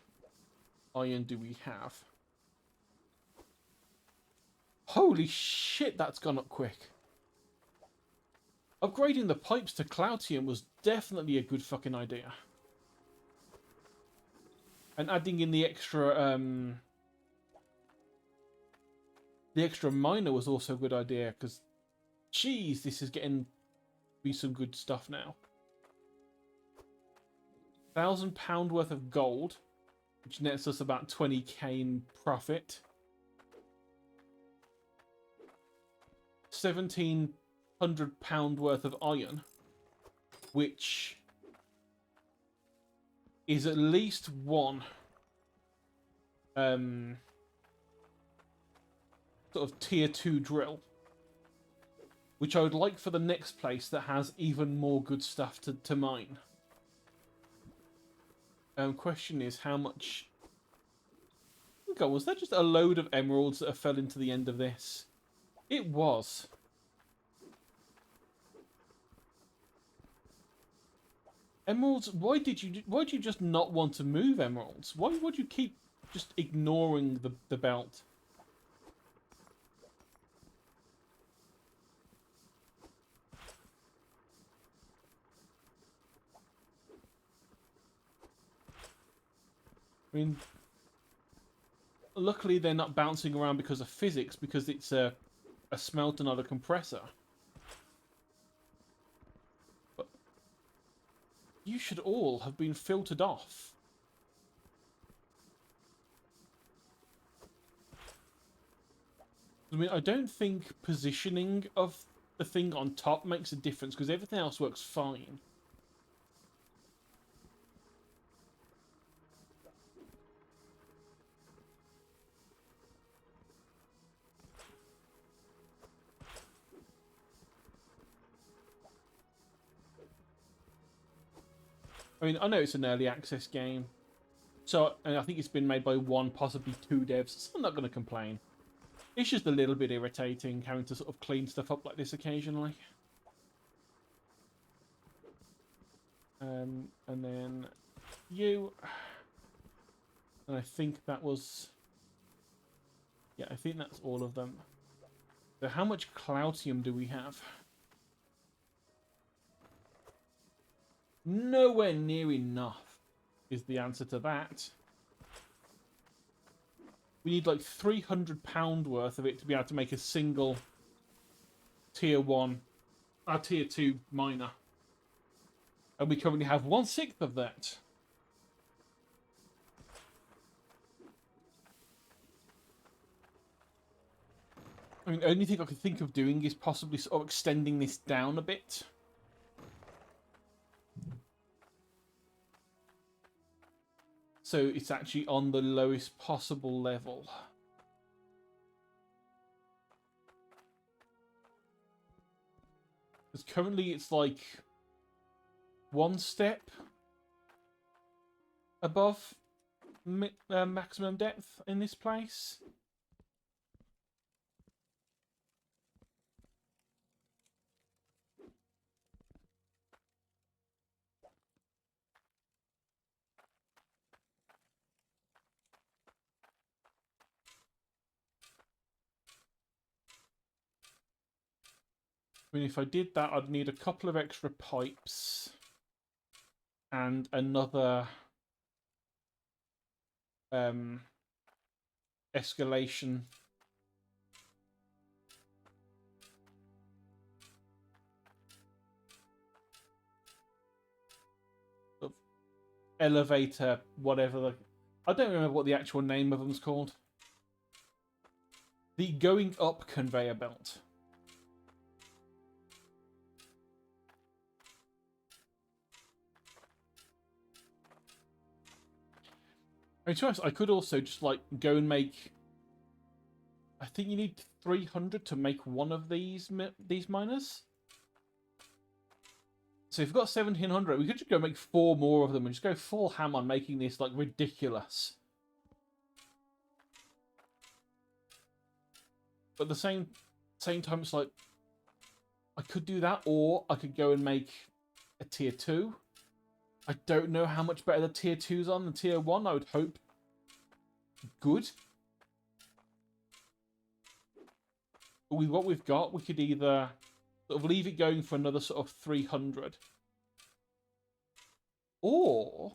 iron do we have? Holy shit, that's gone up quick. Upgrading the pipes to Cloutium was definitely a good fucking idea. And adding in the extra miner was also a good idea, because, geez, this is getting to be some good stuff now. £1,000 worth of gold, which nets us about 20k in profit. £1,700 worth of iron, which is at least one sort of tier 2 drill, which I would like for the next place that has even more good stuff to mine. Question is how much... God, was that just a load of emeralds that fell into the end of this? It was. Emeralds, why did you just not want to move emeralds? Why would you keep just ignoring the belt? I mean, luckily they're not bouncing around because of physics, because it's a smelter, not a compressor. But you should all have been filtered off. I mean, I don't think positioning of the thing on top makes a difference, because everything else works fine. I mean, I know it's an early access game, and I think it's been made by one, possibly two devs, so I'm not going to complain. It's just a little bit irritating having to sort of clean stuff up like this occasionally. And then you... And I think that was... Yeah, I think that's all of them. So how much Cloutium do we have? Nowhere near enough is the answer to that. We need like £300 worth of it to be able to make a single tier 1, tier 2 miner. And we currently have 1/6 of that. I mean, the only thing I could think of doing is possibly sort of extending this down a bit. So it's actually on the lowest possible level. Because currently it's like one step above maximum depth in this place. I mean, if I did that, I'd need a couple of extra pipes and another escalation. Of elevator, whatever I don't remember what the actual name of them's called. The going up conveyor belt. I mean, to be honest, I could also just like go and make. I think you need 300 to make one of these miners. So if we've got 1700, we could just go make 4 more of them and just go full ham on making this like ridiculous. But at the same time, it's like I could do that, or I could go and make a tier 2. I don't know how much better the tier 2's on than tier 1. I would hope good. But with what we've got, we could either sort of leave it going for another sort of 300. Or,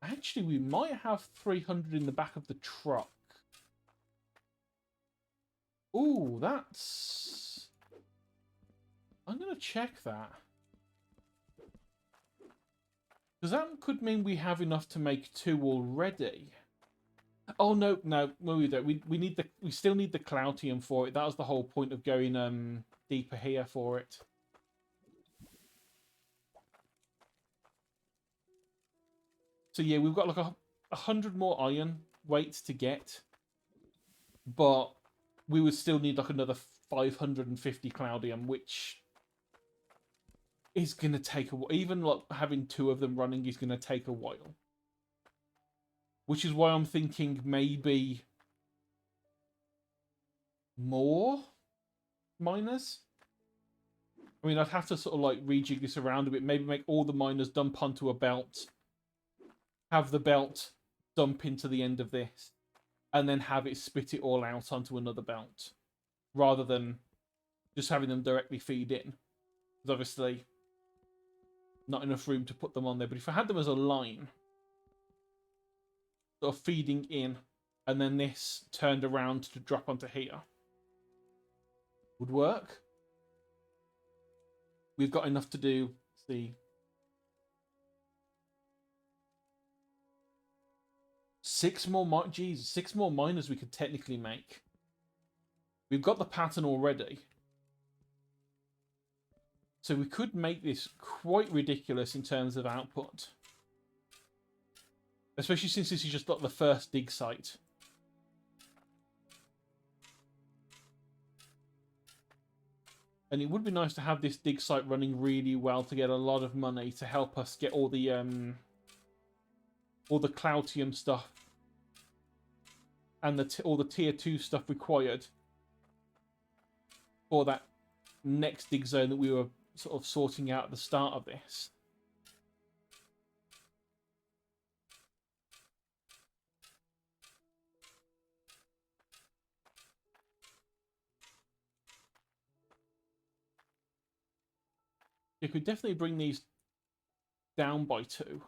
actually, we might have 300 in the back of the truck. Ooh, that's... I'm going to check that. Because that could mean we have enough to make 2 already. Oh, no, we don't. We still need the Cloutium for it. That was the whole point of going deeper here for it. So yeah, we've got like 100 more iron weights to get, but we would still need like another 550 Cloudium, which is going to take a while. Even like having 2 of them running is going to take a while. Which is why I'm thinking maybe more miners. I mean, I'd have to sort of like rejig this around a bit. Maybe make all the miners dump onto a belt. Have the belt dump into the end of this. And then have it spit it all out onto another belt. Rather than just having them directly feed in. There's obviously not enough room to put them on there. But if I had them as a line, sort of feeding in, and then this turned around to drop onto here, would work. We've got enough to do, see, 6 more, 6 more miners we could technically make. We've got the pattern already. So we could make this quite ridiculous in terms of output. Especially since this is just like the first dig site. And it would be nice to have this dig site running really well to get a lot of money to help us get all the Cloutium stuff and all the tier 2 stuff required for that next dig zone that we were sort of sorting out at the start of this. You could definitely bring these down by 2.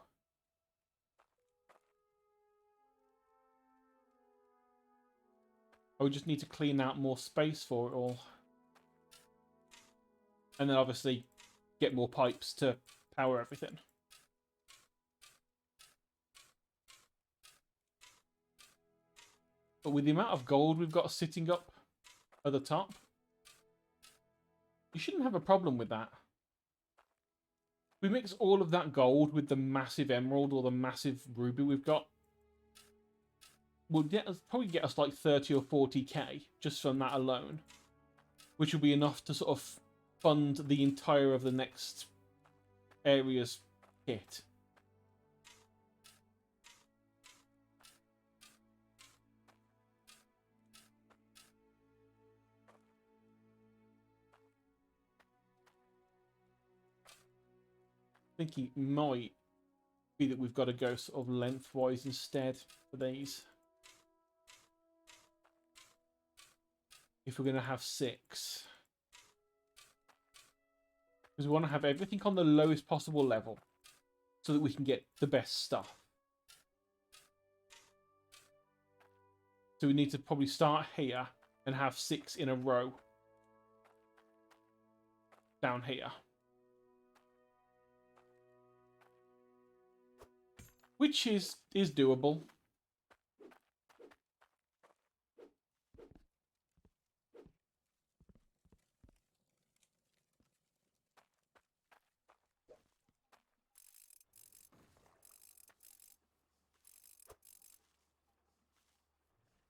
I would just need to clean out more space for it all. And then obviously get more pipes to power everything. But with the amount of gold we've got sitting up at the top, you shouldn't have a problem with that. We mix all of that gold with the massive emerald or the massive ruby we've got. Will probably get us like 30 or 40k just from that alone, which will be enough to sort of fund the entire of the next area's kit. I think it might be that we've got to go sort of lengthwise instead for these. If we're going to have 6. Because we want to have everything on the lowest possible level so that we can get the best stuff. So we need to probably start here and have 6 in a row down here. Which is doable.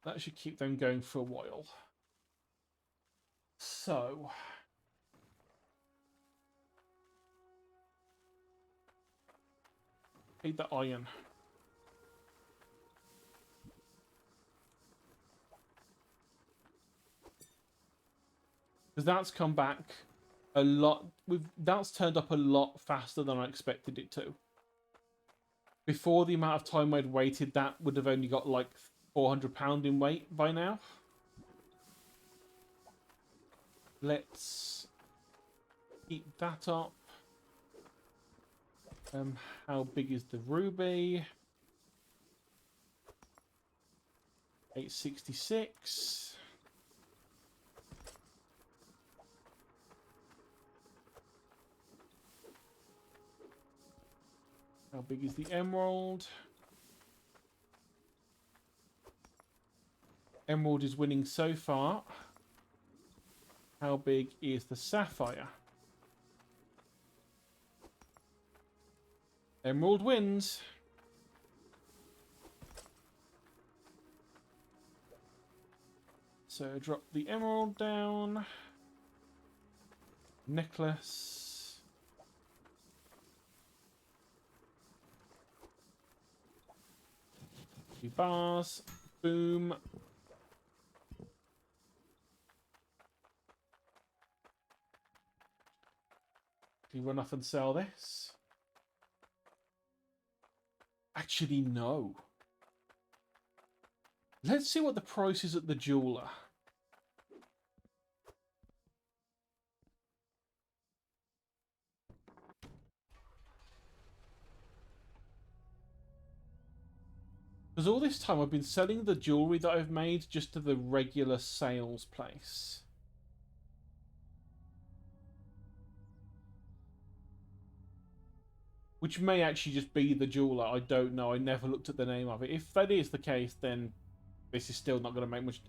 That should keep them going for a while. So... Need the iron. Because that's come back a lot. That's turned up a lot faster than I expected it to. Before the amount of time I'd waited, that would have only got like £400 in weight by now. Let's keep that up. How big is the ruby? 866. How big is the emerald? Emerald is winning so far. How big is the sapphire? Emerald wins. So drop the emerald down. Necklace. Bars. Boom. Can you run off and sell this? Actually, no. Let's see what the price is at the jeweler. Because all this time I've been selling the jewellery that I've made just to the regular sales place. Which may actually just be the jeweler. I don't know. I never looked at the name of it. If that is the case, then this is still not going to make much.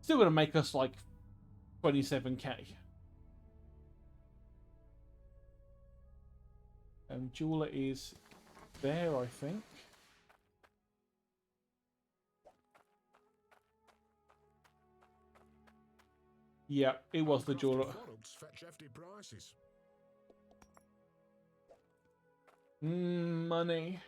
Still going to make us like 27k. Jeweler is there, I think. Yeah, it was the jeweler. Fetch hefty prices. Money.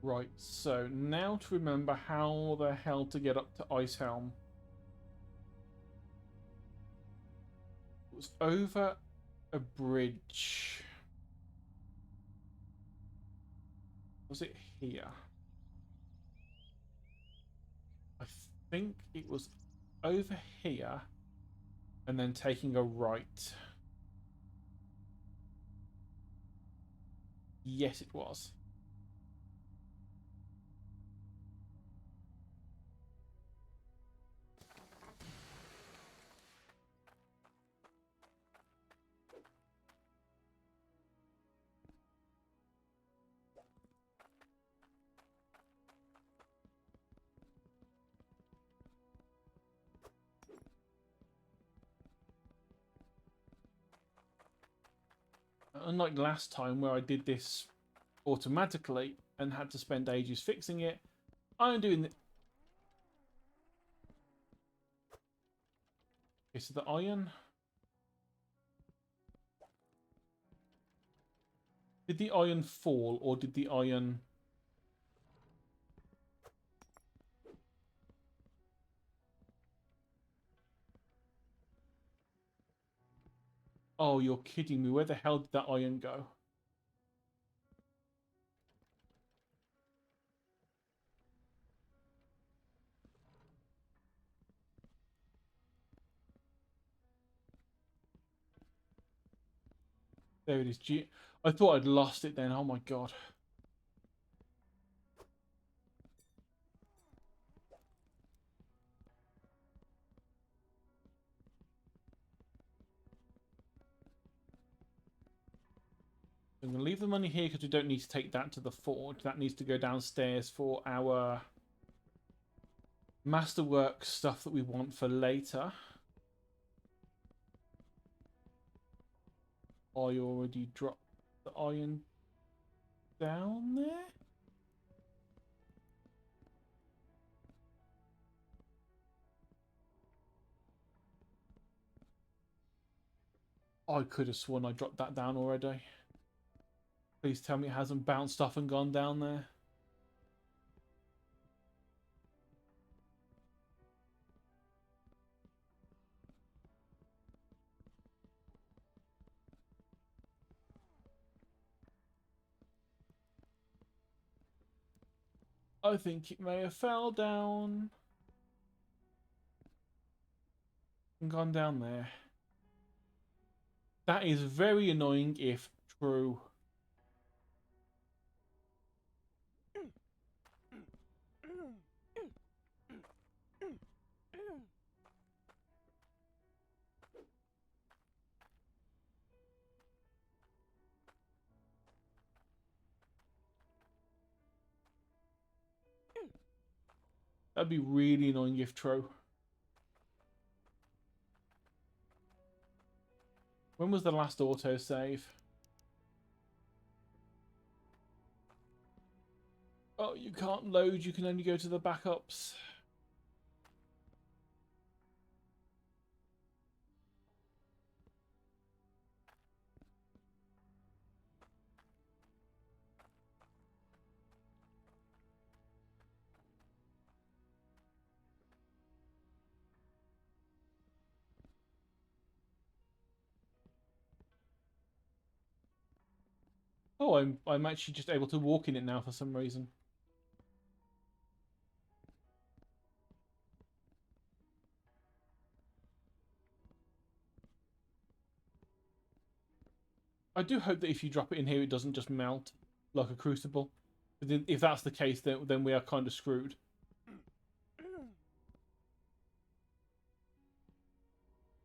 Right, so now to remember how the hell to get up to Icehelm. It was over a bridge. Was it here? I think it was over here and then taking a right. Yes, it was. Unlike last time where I did this automatically and had to spend ages fixing it, I'm doing the... Okay, so the iron... Did the iron fall or did the iron... Oh, you're kidding me. Where the hell did that iron go? There it is. I thought I'd lost it then. Oh my god. I'm going to leave the money here because we don't need to take that to the forge. That needs to go downstairs for our masterwork stuff that we want for later. I already dropped the iron down there. I could have sworn I dropped that down already. Please tell me it hasn't bounced off and gone down there. I think it may have fell down and gone down there. That is very annoying if true. That'd be really annoying if true. When was the last autosave? Oh, you can't load, you can only go to the backups. Oh, I'm actually just able to walk in it now for some reason. I do hope that if you drop it in here, it doesn't just melt like a crucible. But then, if that's the case, then we are kind of screwed.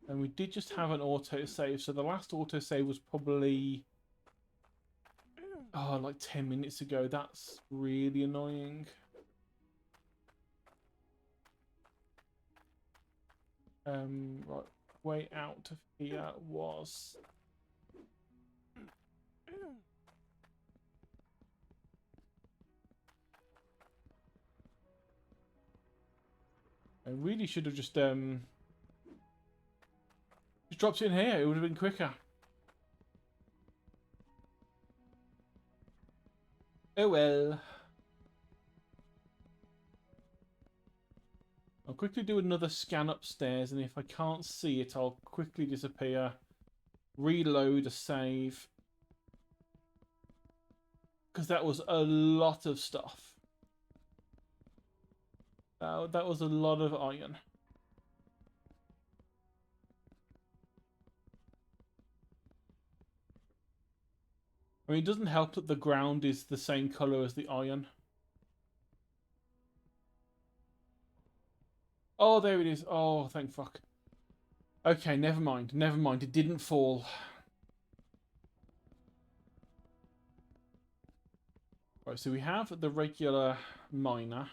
And we did just have an autosave, so the last autosave was probably like 10 minutes ago. That's really annoying. Right, way out of here was... I really should have just dropped it in here. It would have been quicker. Oh well. I'll quickly do another scan upstairs, and if I can't see it, I'll quickly disappear, reload a save. Because that was a lot of stuff. That was a lot of iron. I mean, it doesn't help that the ground is the same colour as the iron. Oh, there it is. Oh, thank fuck. Okay, never mind. Never mind. It didn't fall. Right, so we have the regular miner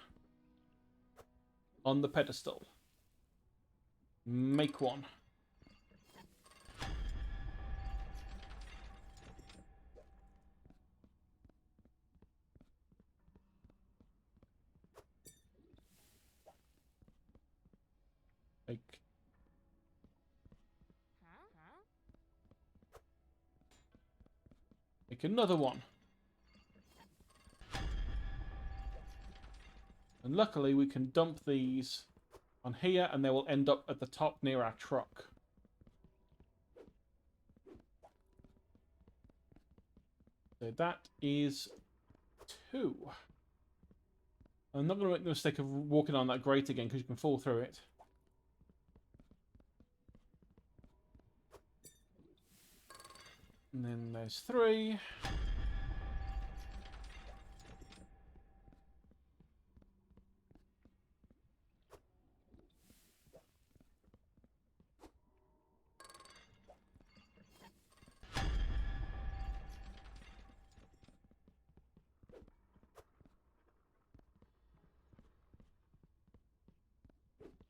on the pedestal. Make one. Make another one. And luckily we can dump these on here and they will end up at the top near our truck. So that is 2. I'm not going to make the mistake of walking on that grate again because you can fall through it. And then there's 3.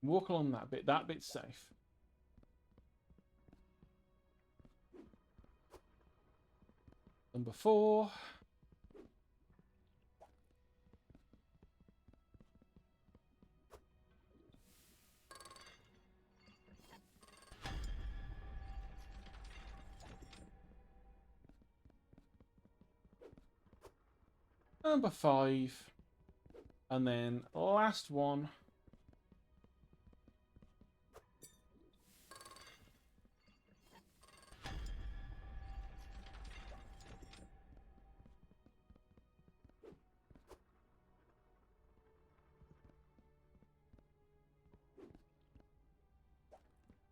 Walk along that bit. That bit's safe. Number 4. Number 5. And then last one.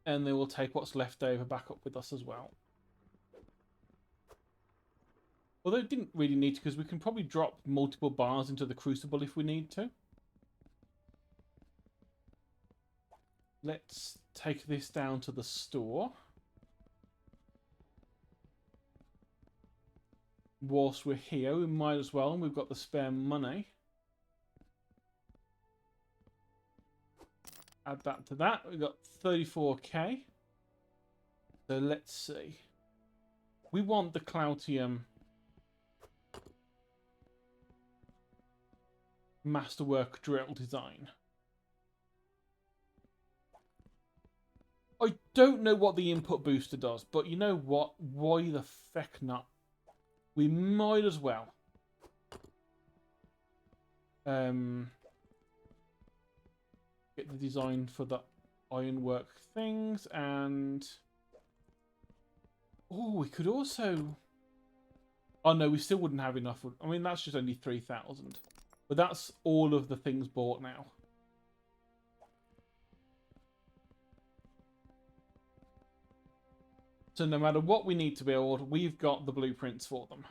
And then we'll take what's left over back up with us as well. Although it didn't really need to, because we can probably drop multiple bars into the crucible if we need to. Let's take this down to the store. Whilst we're here, we might as well, and we've got the spare money. Add that to that. We've got 34k. So let's see. We want the Cloutium Masterwork drill design. I don't know what the input booster does, but you know what? Why the feck not? We might as well. Get the design for the ironwork things, and oh, we could also. Oh no, we still wouldn't have enough. I mean, that's just only 3,000, but that's all of the things bought now. So no matter what we need to build, we've got the blueprints for them.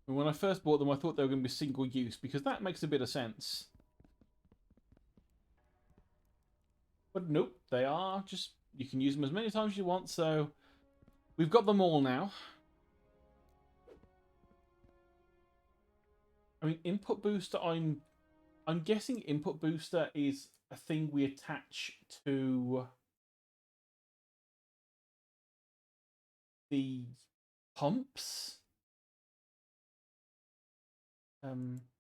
And when I first bought them, I thought they were going to be single use, because that makes a bit of sense. But nope, they are just, you can use them as many times as you want, so we've got them all now. I mean, input booster, I'm guessing input booster is a thing we attach to the pumps.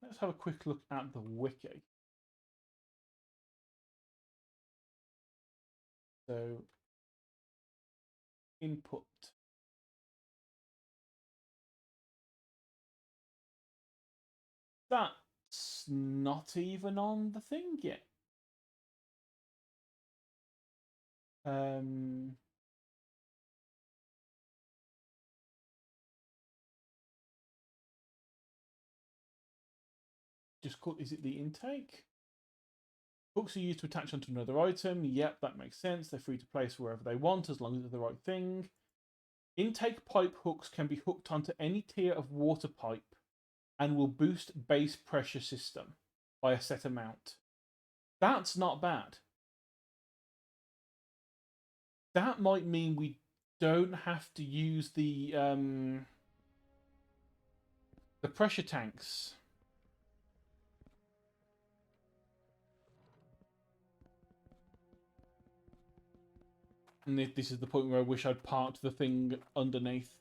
Let's have a quick look at the wiki. So, input. That's not even on the thing yet. Just call, is it the intake? Hooks are used to attach onto another item. Yep, that makes sense. They're free to place wherever they want, as long as it's the right thing. Intake pipe hooks can be hooked onto any tier of water pipe and will boost base pressure system by a set amount. That's not bad. That might mean we don't have to use the pressure tanks. And this is the point where I wish I'd parked the thing underneath.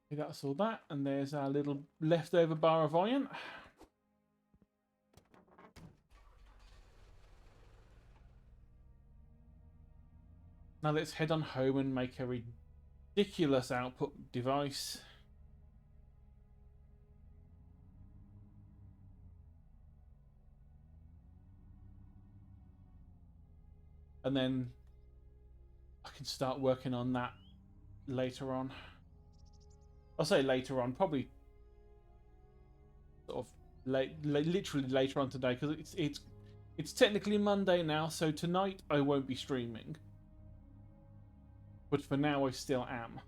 That's all that, and there's our little leftover bar of iron. Now let's head on home and make a ridiculous output device. And then I can start working on that later on. I'll say later on, probably sort of literally later on today, because it's technically Monday now, so tonight I won't be streaming. But for now, I still am.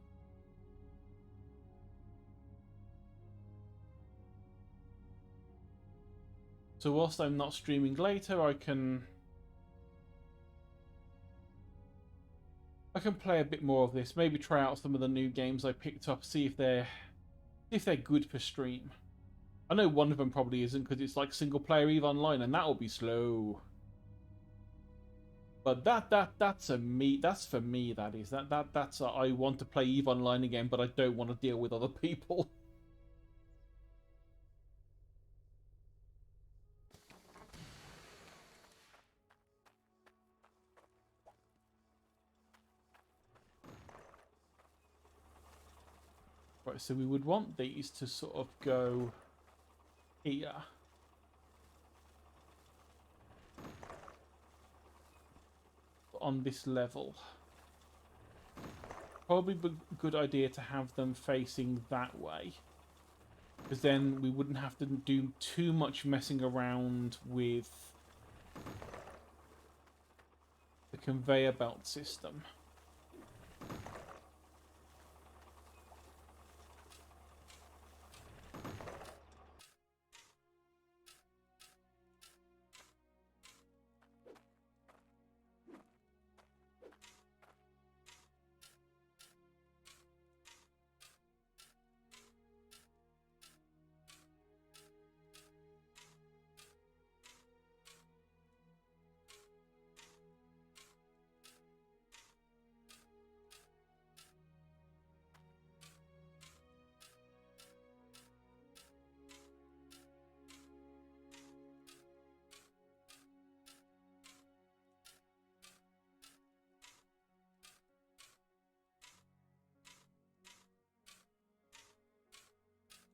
So whilst I'm not streaming later, I can play a bit more of this. Maybe try out some of the new games I picked up, see if they're good for stream. I know one of them probably isn't because it's like single player EVE Online, and that'll be slow. But that's for me. That is that's I want to play EVE Online again, but I don't want to deal with other people. Right, so we would want these to sort of go here. On this level. Probably a good idea to have them facing that way. Because then we wouldn't have to do too much messing around with the conveyor belt system.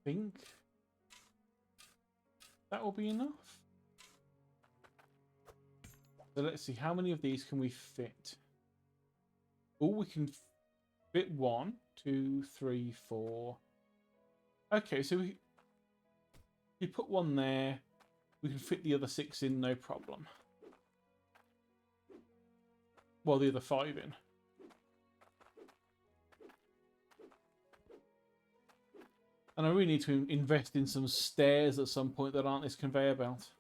Think that will be enough. So let's see, how many of these can we fit? Oh, we can fit 1, 2, 3, 4. Okay, so we put 1 there. We can fit the other 6 in, no problem. Well, the other 5 in. And I really need to invest in some stairs at some point that aren't this conveyor belt.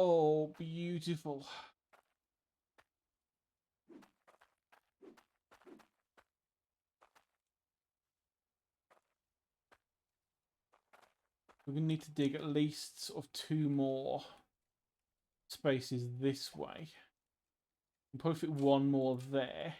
Oh, beautiful. We're going to need to dig at least sort of 2 more spaces this way. And probably fit 1 more there.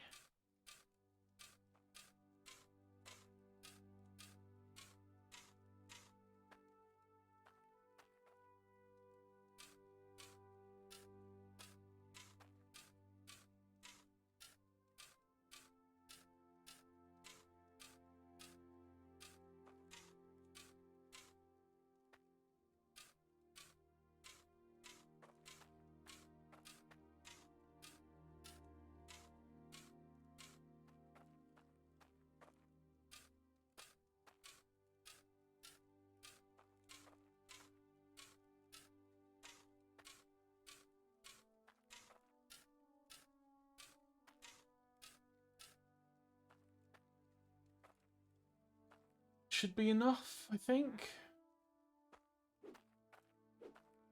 Should be enough, I think.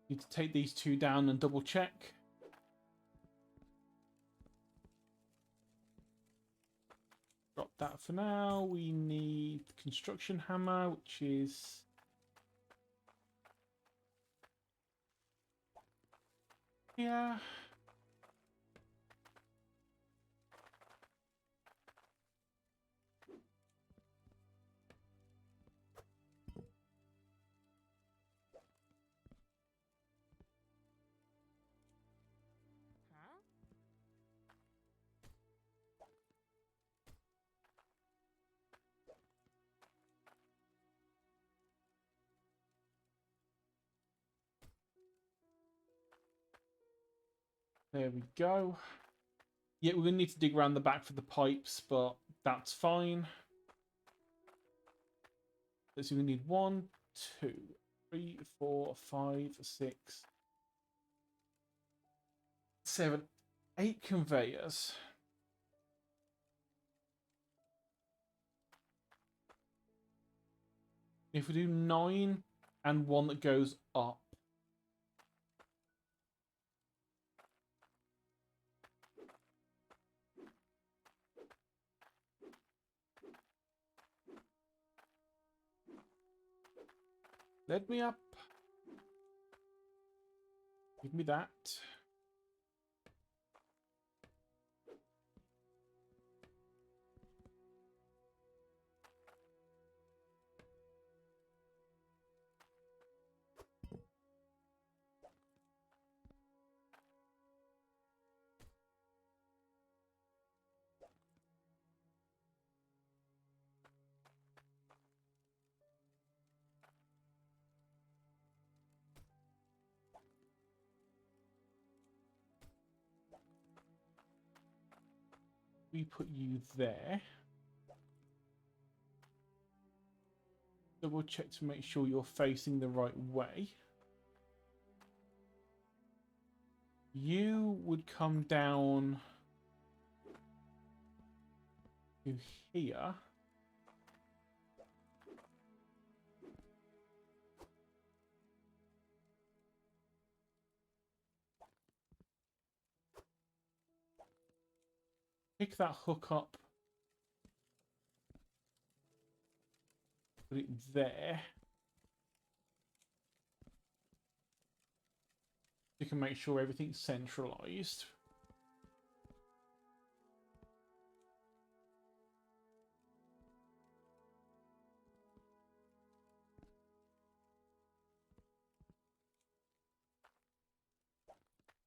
Need to take these 2 down and double check. Drop that for now. We need construction hammer, which is Yeah. There we go. Yeah, we're going to need to dig around the back for the pipes, but that's fine. So we need 1, 2, 3, 4, 5, 6, 7, 8 conveyors. If we do 9 and one that goes up. Let me up. Give me that. We put you there. Double check to make sure you're facing the right way. You would come down to here. Pick that hook up. Put it there. You can make sure everything's centralized.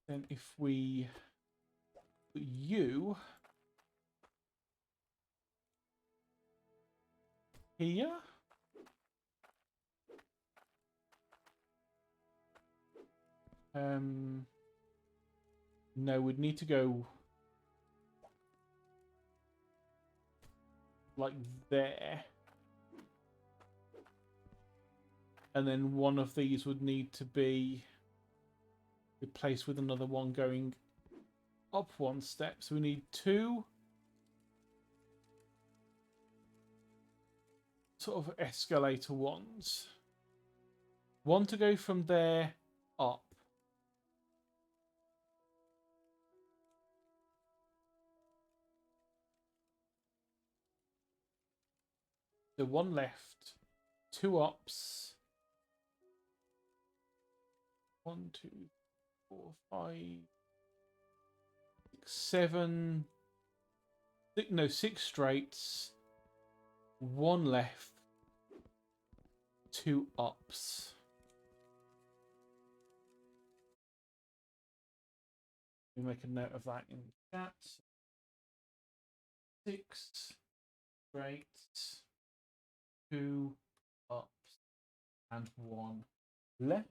Then if we put you here. No, we'd need to go like there. And then one of these would need to be replaced with another one going up one step. So we need 2 sort of escalator ones. One to go from there up. So 1 left, 2 ups. 1, 2, 4, 5, 6, 7. No, 6 straights. 1 left. 2 ups. We make a note of that in the chat. 6 straights. 2 ups. And 1 left.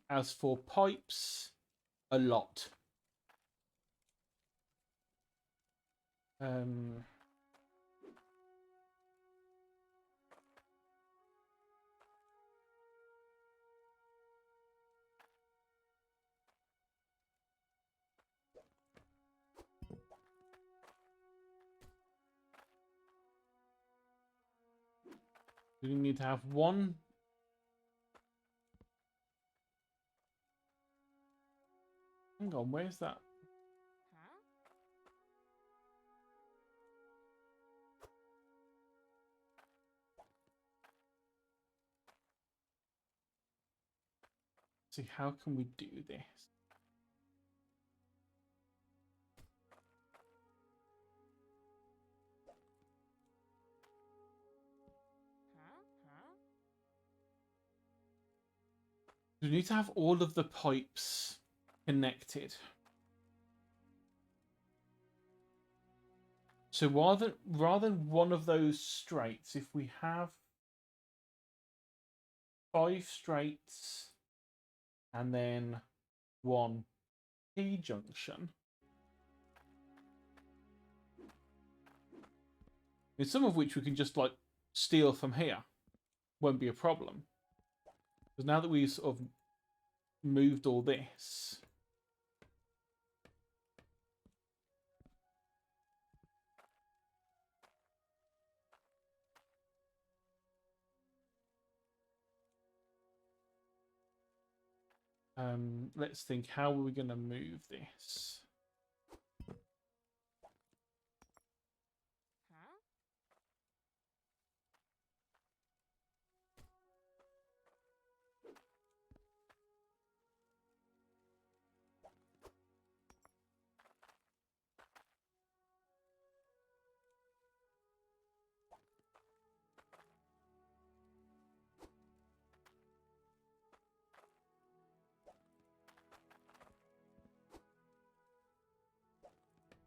As for pipes, a lot. We need to have 1. Hang on, where's that? see, how can we do this? We need to have all of the pipes connected. So rather than one of those straights, if we have 5 straights and then 1 T-junction, some of which we can just like steal from here, won't be a problem. Because now that we've sort of moved all this, let's think, how are we going to move this?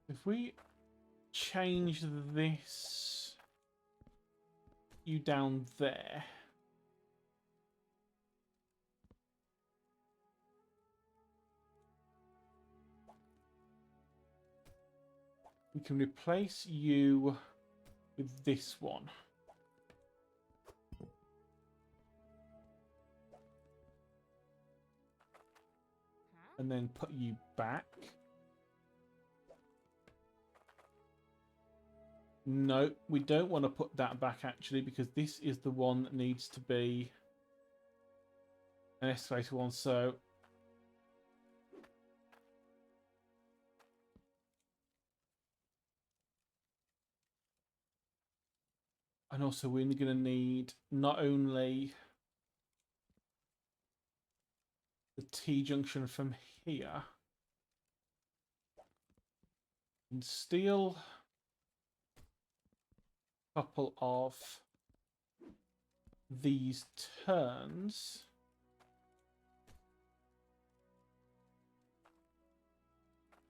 If we change this, you down there, we can replace you with this one. And then put you back. No, we don't want to put that back actually, because this is the one that needs to be an escalator one. So and also we're going to need not only the T-junction from here, and steal a couple of these turns.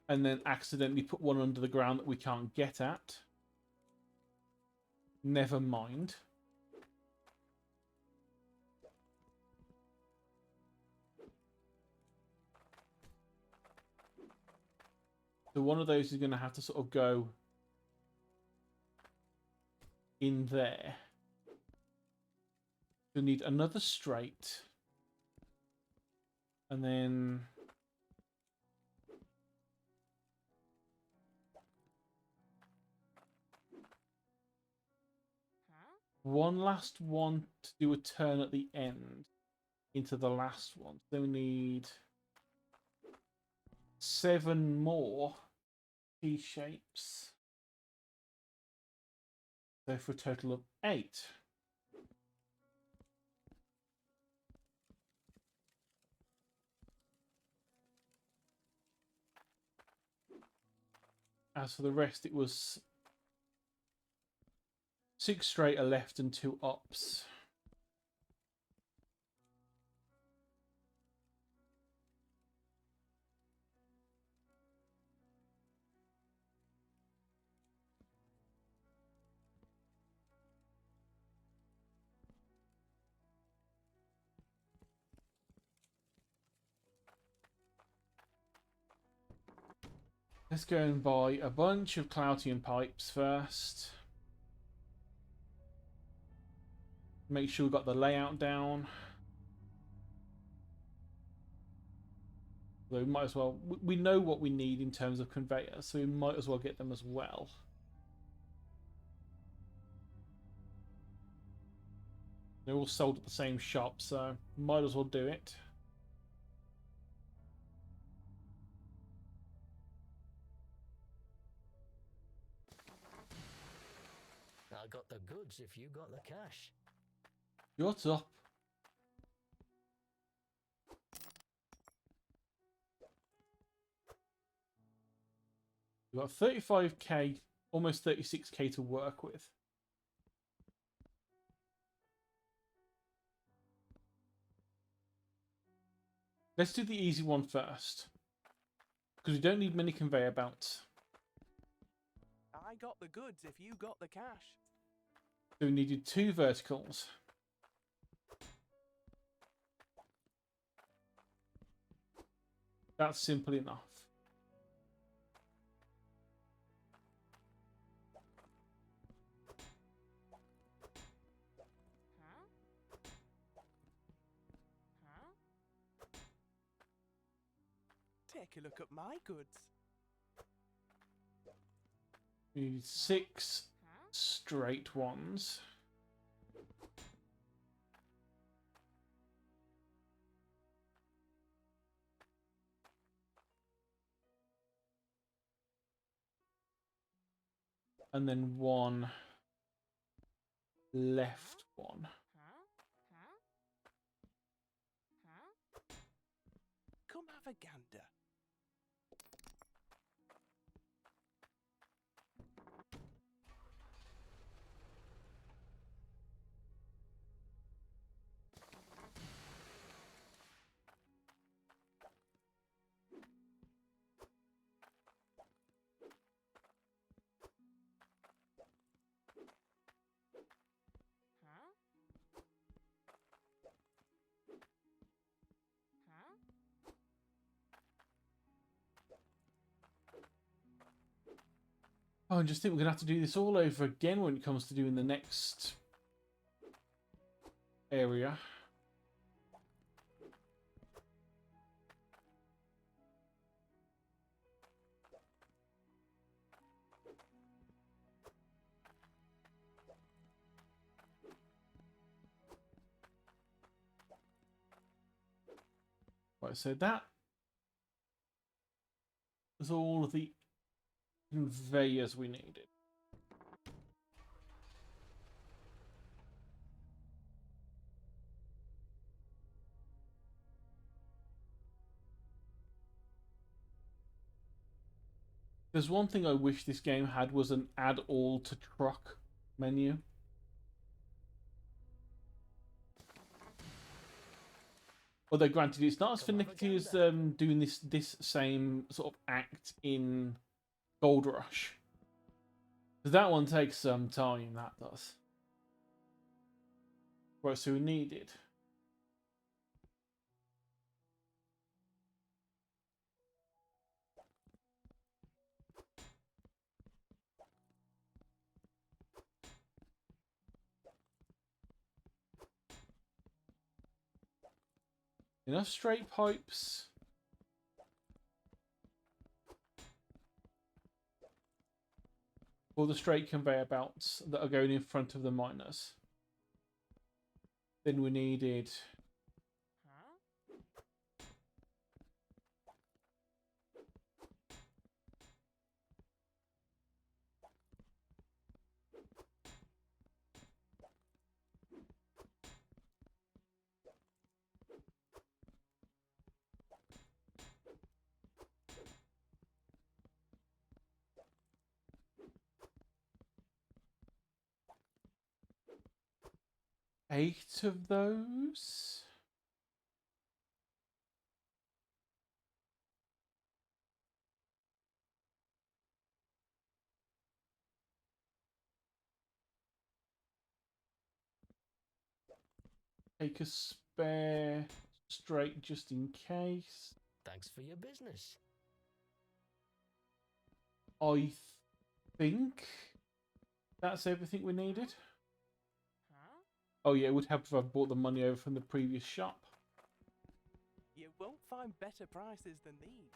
And then accidentally put one under the ground that we can't get at. Never mind. So one of those is going to have to sort of go in there. We need another straight. And then one last one to do a turn at the end into the last one. So we need 7 more T-shapes. So for a total of 8. As for the rest, it was 6 straight are left and 2 ups. Let's go and buy a bunch of Cloutian pipes first. Make sure we've got the layout down. So we might as well, we know what we need in terms of conveyors, so we might as well get them as well. They're all sold at the same shop, so might as well do it. I got the goods if you got the cash. What's up? We've got 35k, almost 36k to work with. Let's do the easy one first, because we don't need many conveyor belts. I got the goods if you got the cash. So we needed 2 verticals. That's simple enough. Take a look at my goods. We need 6 straight ones. And then 1 left one. Come have a gander. Oh, I just think we're going to have to do this all over again when it comes to doing the next area. Right, so that was all of the conveyors we needed. There's one thing I wish this game had, was an add all to truck menu. Although granted, it's not as finicky as doing this same sort of act in Gold Rush. Because that one takes some time, that does. Right, so we needed enough straight pipes. For the straight conveyor belts that are going in front of the miners. Then we needed eight of those. Take a spare straight just in case. Thanks for your business. I think that's everything we needed. Oh yeah, it would have to have bought the money over from the previous shop. You won't find better prices than these.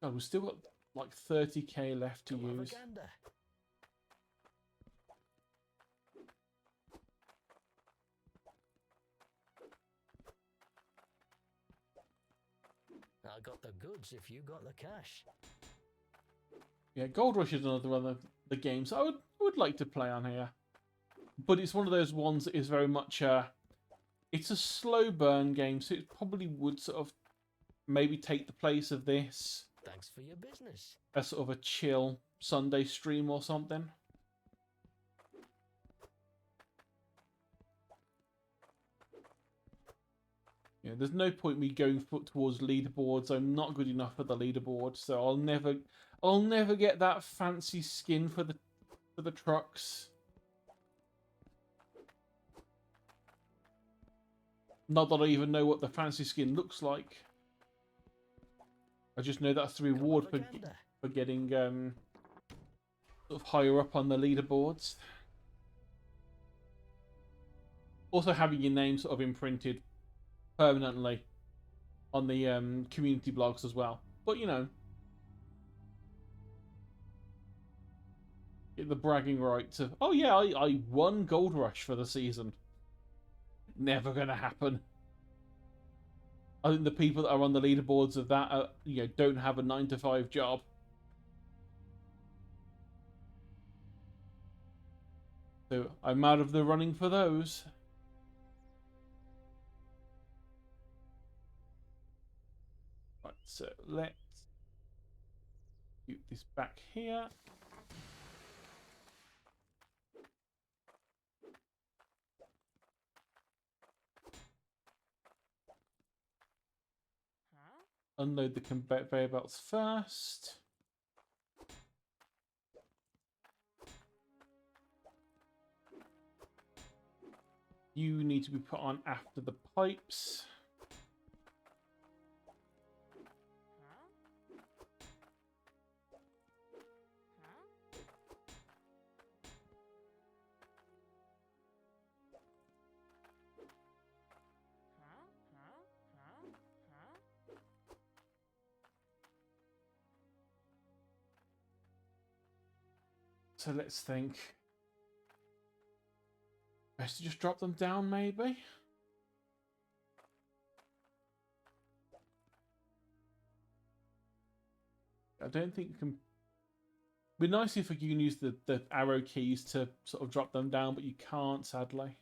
God, we've still got like 30k left to Come have a use. gander. I got the goods if you got the cash. Yeah, Gold Rush is another one of the games I would like to play on here. But it's one of those ones that is very much It's a slow burn game, so it probably would sort of maybe take the place of this Thanks for your business. as sort of a chill Sunday stream or something. Yeah, there's no point me going towards leaderboards. I'm not good enough for the leaderboard, so I'll never get that fancy skin for the trucks. Not that I even know what the fancy skin looks like. I just know that's the reward for getting sort of higher up on the leaderboards. Also having your name sort of imprinted permanently on the community blogs as well. But you know, get the bragging rights of, oh yeah, I won Gold Rush for the season. Never gonna happen. I think the people that are on the leaderboards of that are, you know, don't have a 9-to-5 job. So I'm out of the running for those. Right, so let's put this back here. Unload the conveyor belts first. You need to be put on after the pipes. So let's think. Best to just drop them down, maybe? I don't think you can... It'd be nice if you can use the arrow keys to sort of drop them down, but you can't, sadly.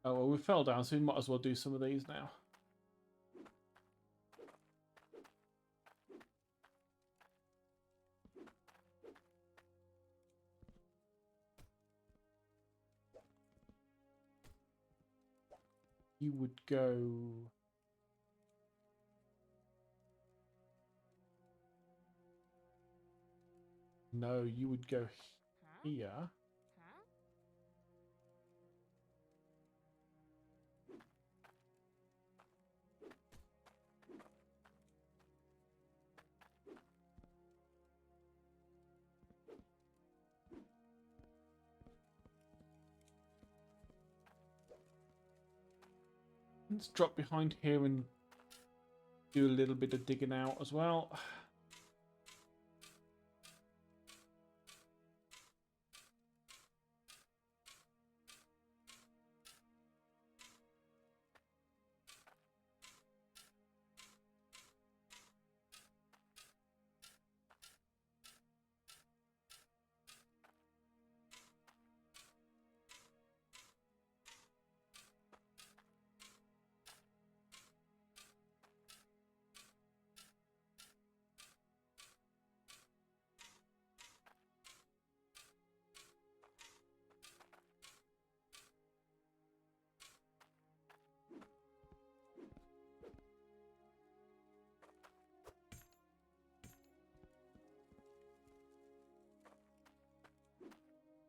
Oh, well, we fell down, so we might as well do some of these now. You would go... No, you would go here. Let's drop behind here and do a little bit of digging out as well.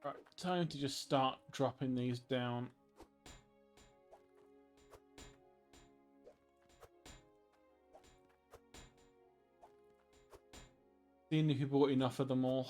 Right, time to just start dropping these down. Seeing if you bought enough of them all.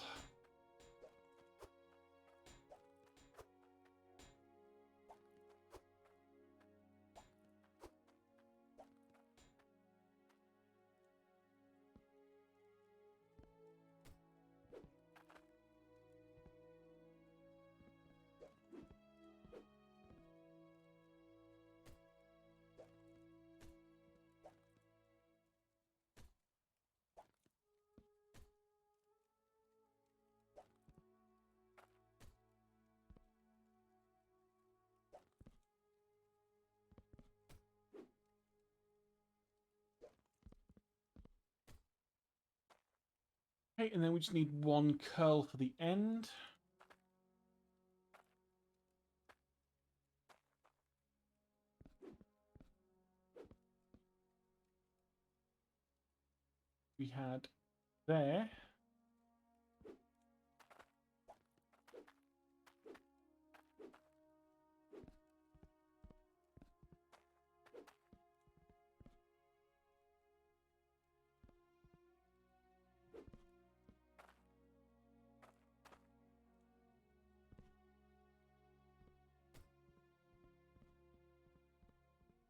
Okay, and then we just need one curl for the end. We had there.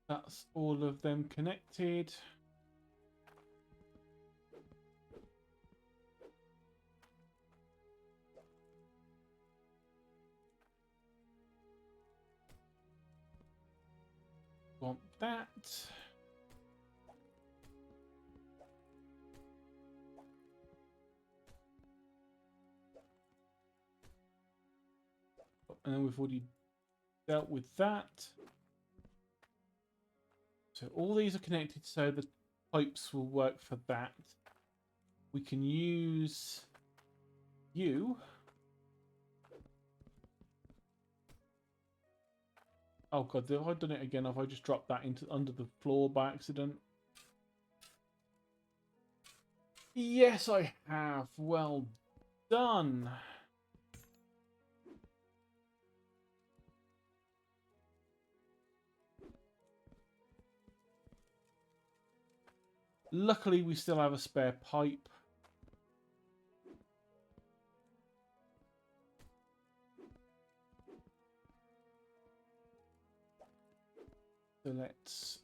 That's all of them connected. Want that. And then we've already dealt with that. So all these are connected, so the pipes will work for that. We can use you. Oh god, have I done it again? Have I just dropped that into under the floor by accident? Yes, I have. Well done. Luckily, we still have a spare pipe. So let's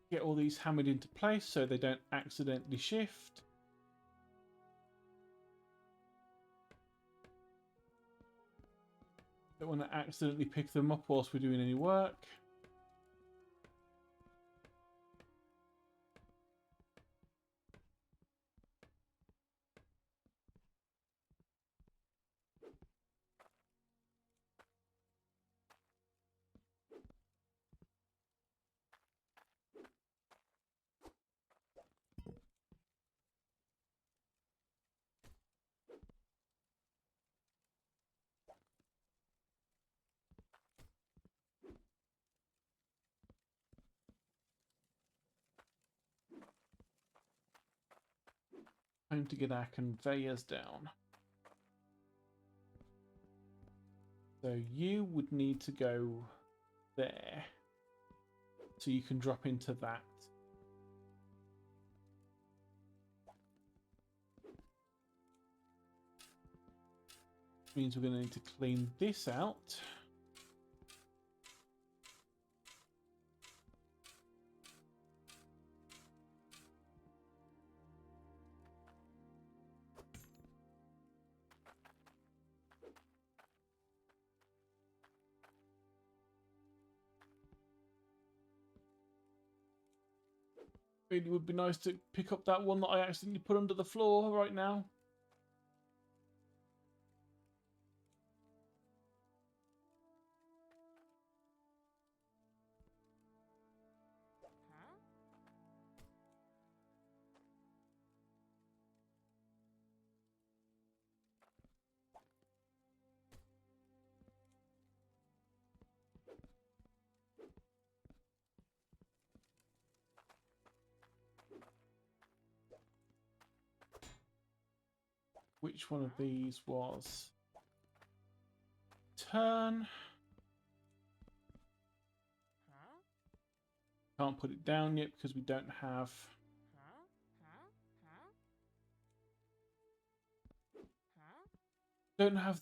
get all these hammered into place so they don't accidentally shift. Don't want to accidentally pick them up whilst we're doing any work. Time to get our conveyors down. So you would need to go there. So you can drop into that. Means we're going to need to clean this out. It would be nice to pick up that one that I accidentally put under the floor right now. Which one of these was turn? Can't put it down yet because we don't have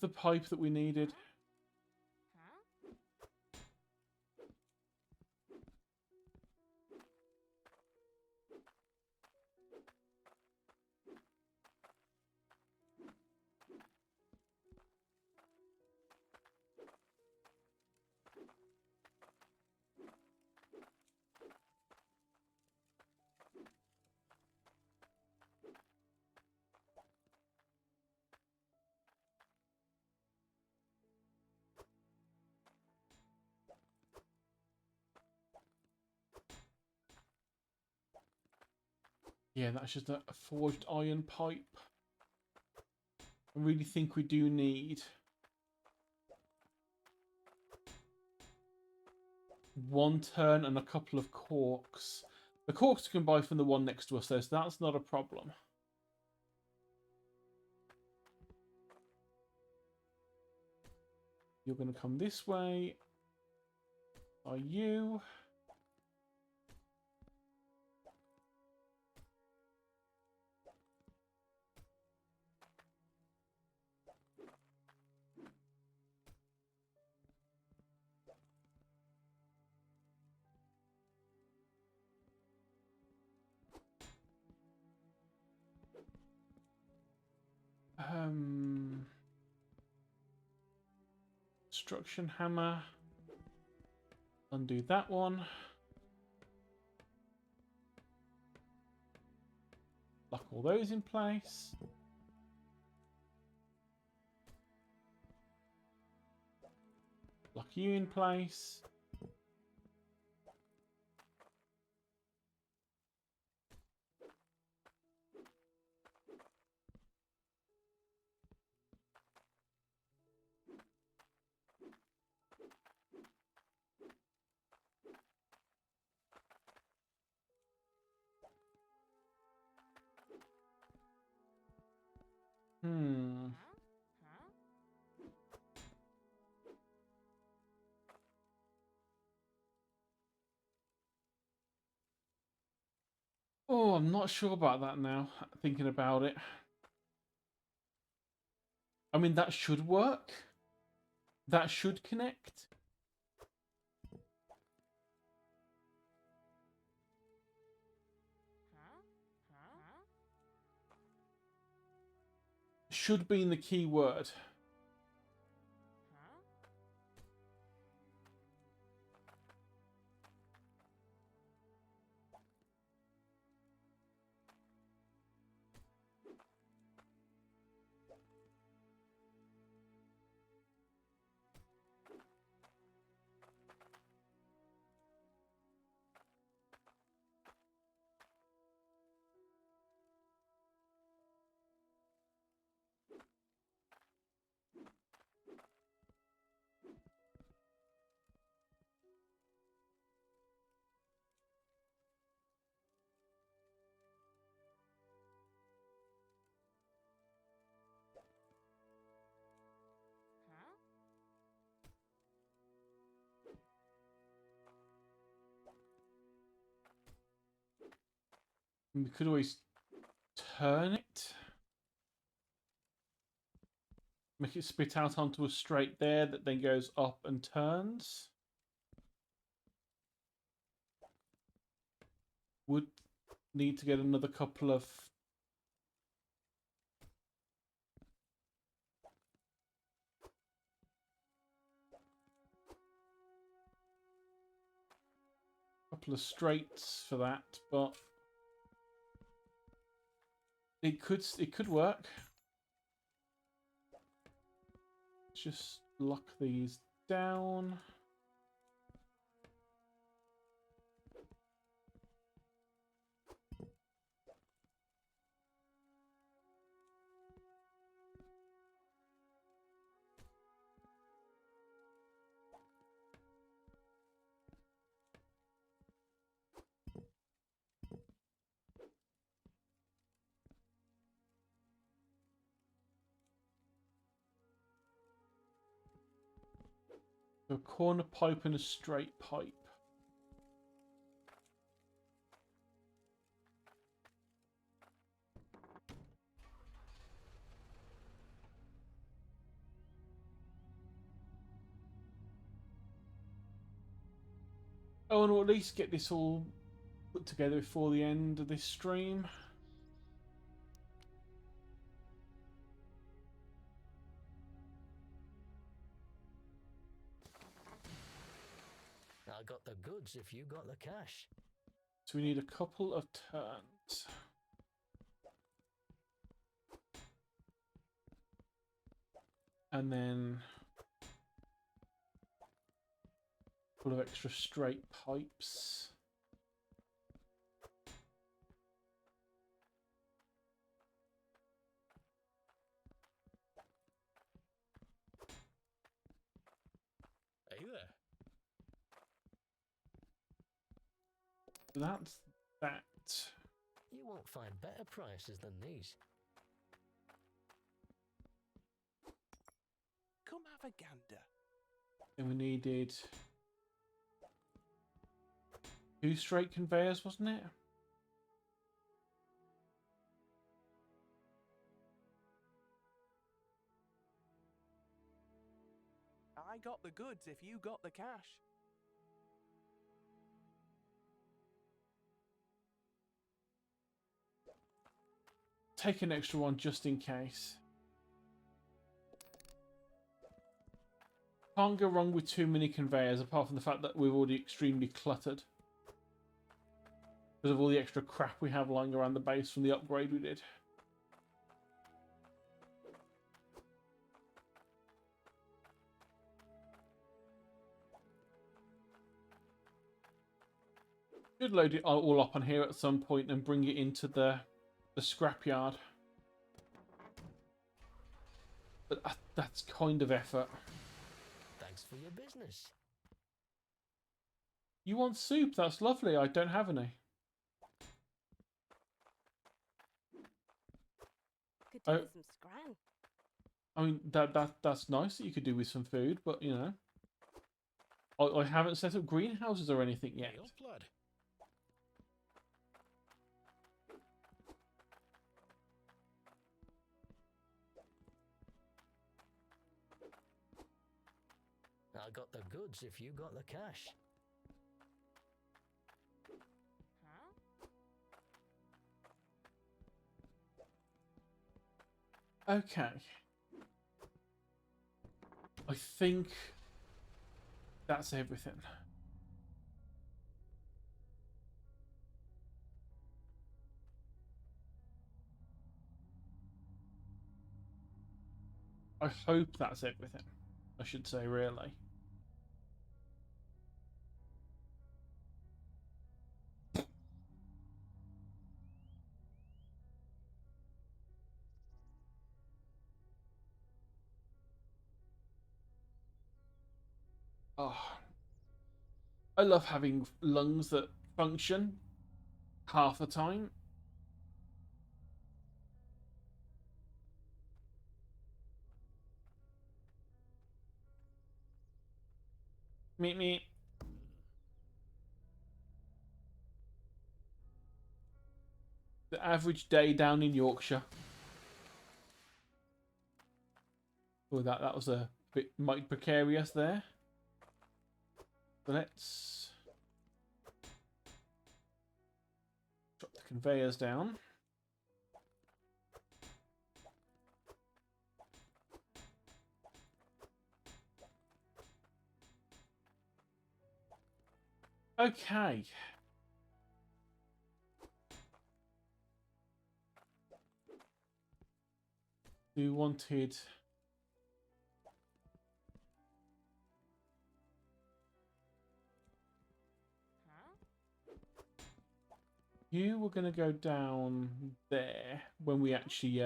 the pipe that we needed. Yeah, that's just a forged iron pipe. I really think we do need one turn and a couple of corks. The corks we can buy from the one next to us though, so that's not a problem. You're going to come this way. Are you? Construction hammer. Undo that one. Lock all those in place. Lock you in place. Oh, I'm not sure about that now, thinking about it. I mean, that should work. That should connect. Should be in the key word. We could always turn it. Make it spit out onto a straight there that then goes up and turns. Would need to get another couple of straights for that, but it could work. Just lock these down. A corner pipe and a straight pipe. Oh, and we'll at least get this all put together before the end of this stream. I got the goods if you got the cash. So we need a couple of turns. And then a couple of extra straight pipes. That's that. You won't find better prices than these. Come have a gander. Then we needed 2 straight conveyors, wasn't it? I got the goods if you got the cash. Take an extra one just in case. Can't go wrong with too many conveyors, apart from the fact that we're already extremely cluttered because of all the extra crap we have lying around the base from the upgrade we did. Should load it all up on here at some point and bring it into the scrapyard. But that's kind of effort. Thanks for your business. You want soup? That's lovely. I don't have any. Could do with some scran. I mean, that's nice that you could do with some food, but you know, I haven't set up greenhouses or anything yet. Hail, blood. I got the goods if you got the cash. Huh? Okay. I think that's everything. I hope that's everything. I should say, really. Oh, I love having lungs that function half the time. Meet me. The average day down in Yorkshire. Oh, that was a bit might precarious there. So let's drop the conveyors down. Okay. We wanted you were going to go down there when we actually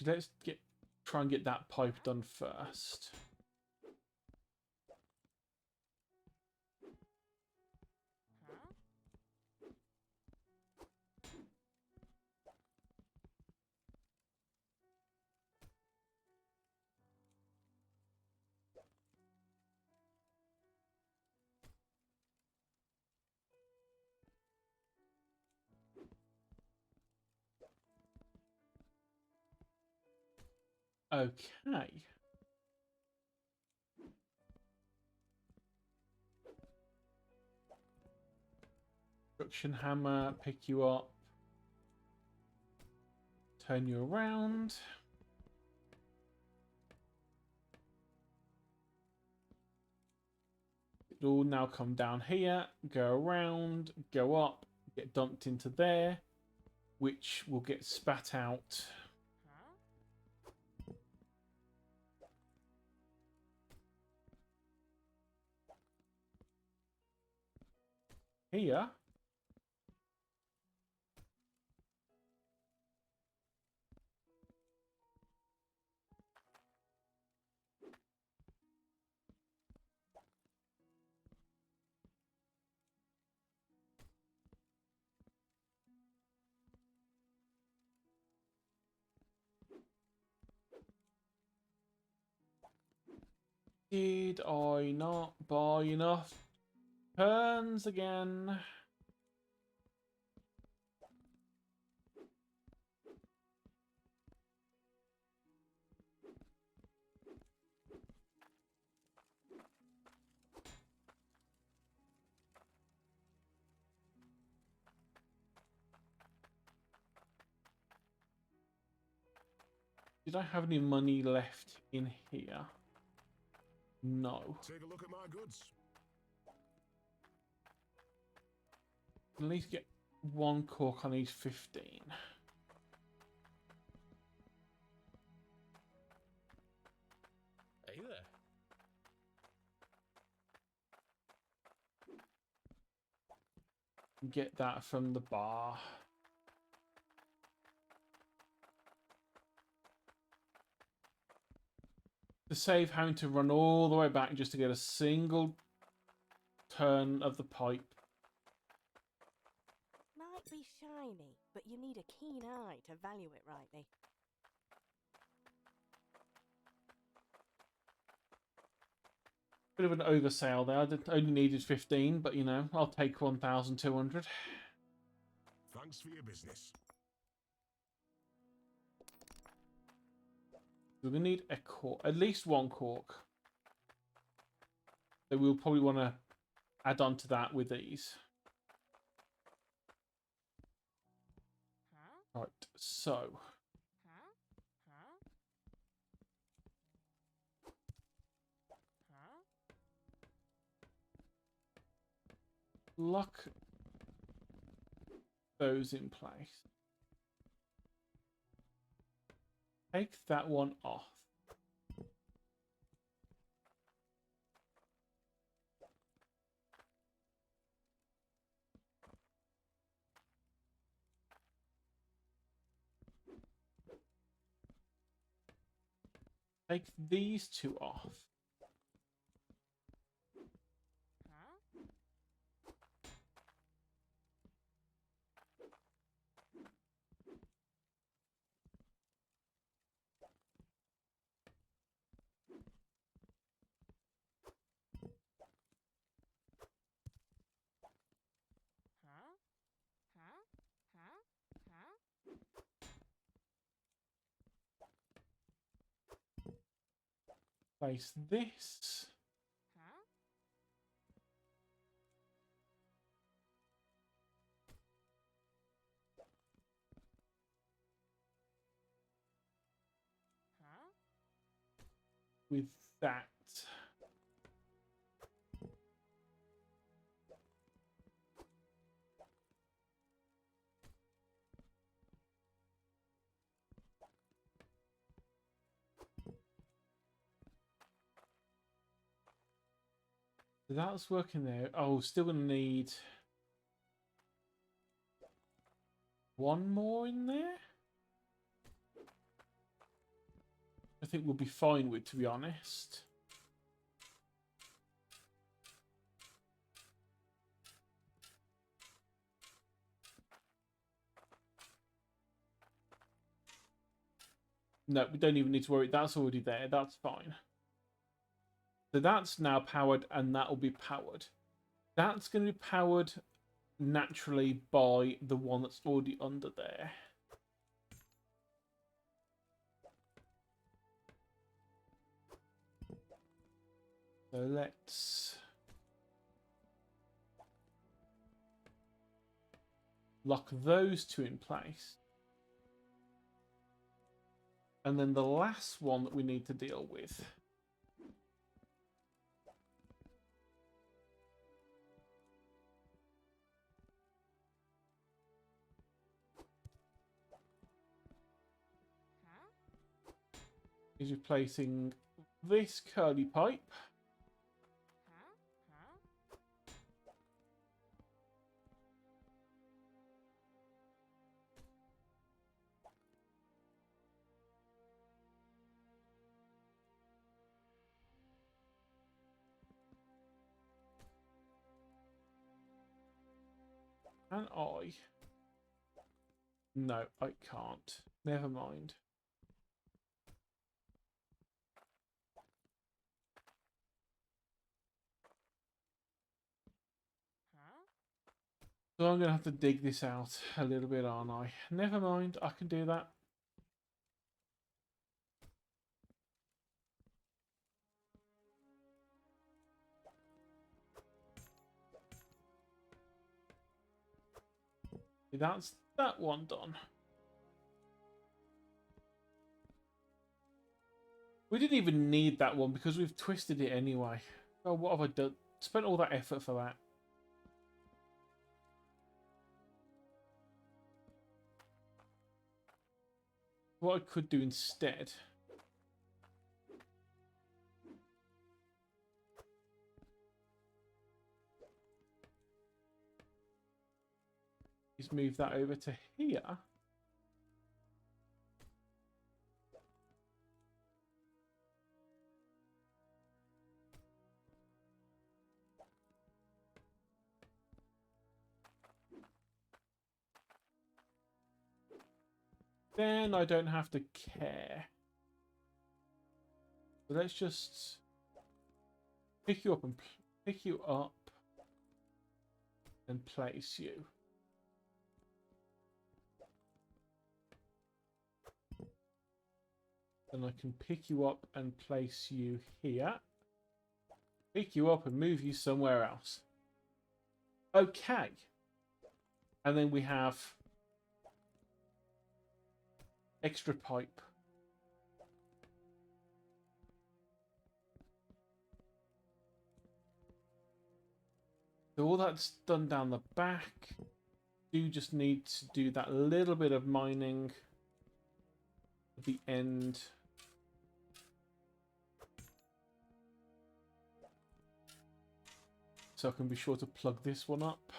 let's try and get that pipe done first. Okay. Construction hammer, pick you up. Turn you around. It'll all now come down here, go around, go up, get dumped into there, which will get spat out. Here. Did I not buy enough turns again? Did I have any money left in here? No. Take a look at my goods. At least get one cork on these 15. Are you there? Get that from the bar. To save having to run all the way back just to get a single turn of the pipe. Might be shiny, but you need a keen eye to value it rightly. Bit of an oversale there. I only needed 15, but you know, I'll take 1,200. Thanks for your business. We're going to need a cork, at least one cork. So we'll probably want to add on to that with these. Right, so. Lock those in place. Take that one off. Take these two off. Place this. With that. So that's working there. Oh, still gonna need one more in there. I think we'll be fine with, to be honest. No, we don't even need to worry. That's already there. That's fine. So that's now powered, and that will be powered. That's going to be powered naturally by the one that's already under there. So let's lock those two in place. And then the last one that we need to deal with. Is replacing this curly pipe. Can I? No, I can't. Never mind. So I'm going to have to dig this out a little bit, aren't I? Never mind, I can do that. That's that one done. We didn't even need that one because we've twisted it anyway. Oh, what have I done? Spent all that effort for that. What I could do instead is move that over to here. Then I don't have to care. So let's just pick you up and place you. Then I can pick you up and place you here. Pick you up and move you somewhere else. Okay. And then we have extra pipe. So all that's done down the back. Do just need to do that little bit of mining at the end. So I can be sure to plug this one up.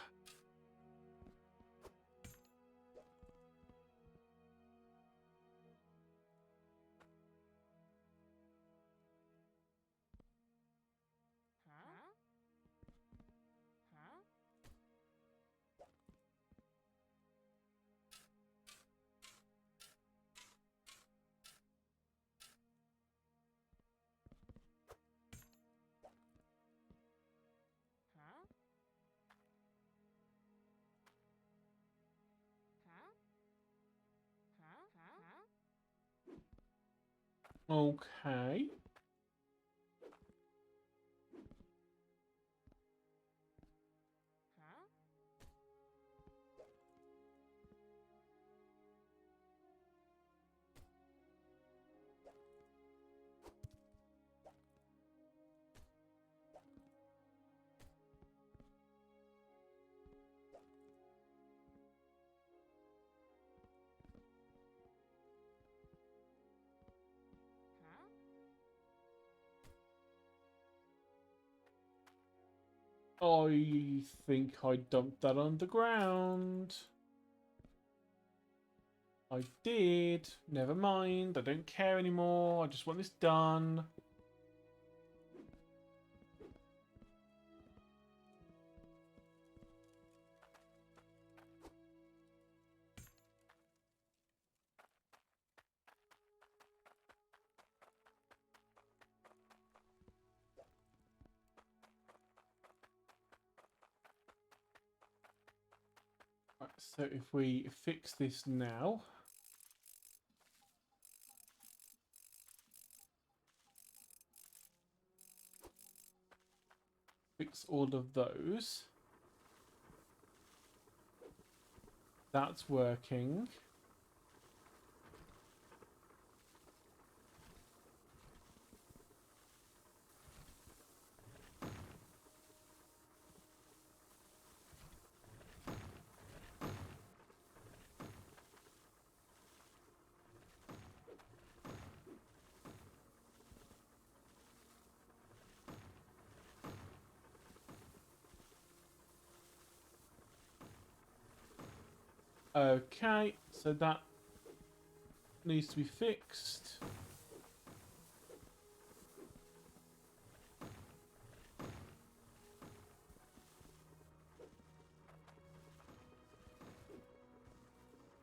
Okay. I think I dumped that underground. I did. Never mind. I don't care anymore. I just want this done. Right, so if we fix this now. Fix all of those. That's working. Okay, so that needs to be fixed.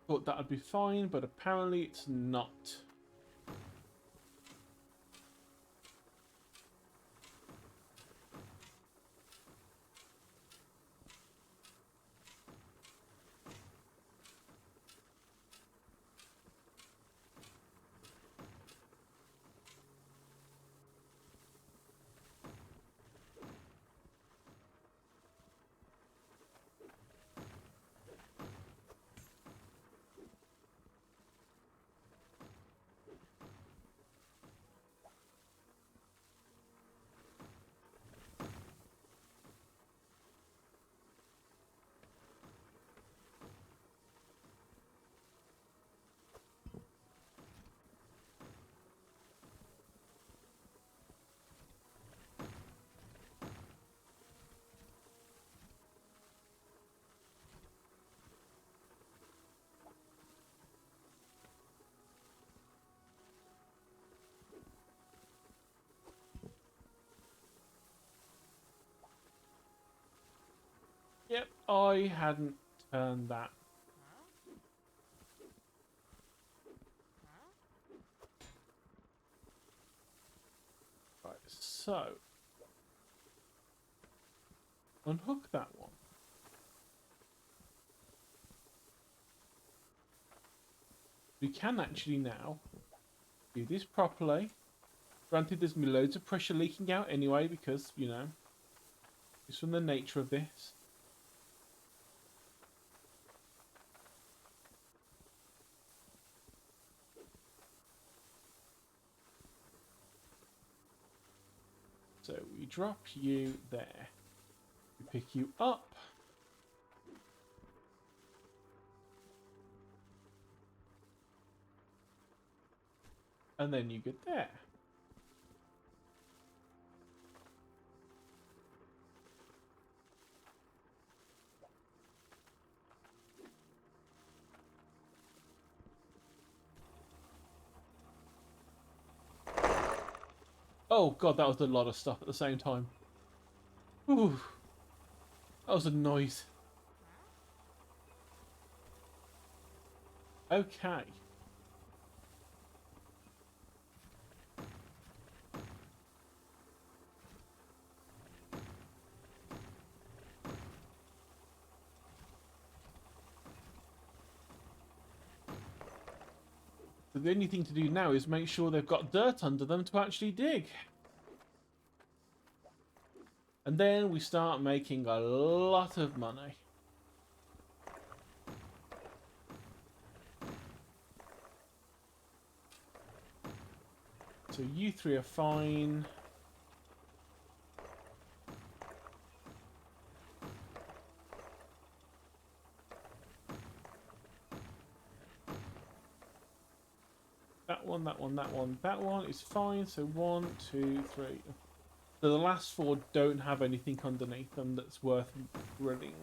Thought that would be fine, but apparently it's not. I hadn't turned that. Right, so unhook that one. We can actually now do this properly. Granted, there's gonna be loads of pressure leaking out anyway because, you know, it's from the nature of this. So we drop you there. We pick you up. And then you get there. Oh god, that was a lot of stuff at the same time. Ooh, that was a noise. Okay. So the only thing to do now is make sure they've got dirt under them to actually dig. And then we start making a lot of money. So you three are fine. That one, that one, that one, that one is fine. So 1, 2, 3. So the last 4 don't have anything underneath them that's worth drilling.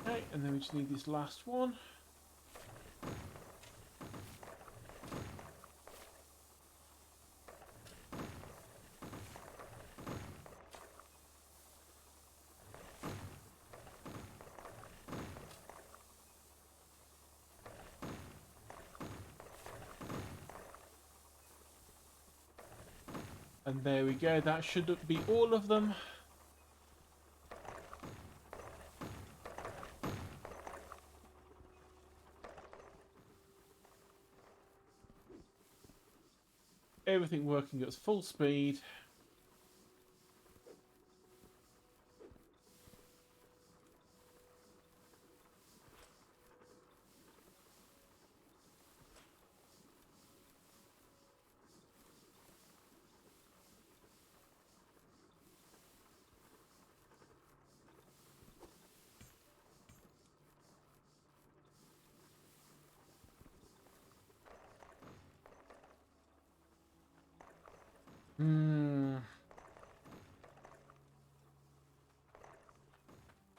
Okay, and then we just need this last one. And there we go, that should be all of them. Everything working at full speed.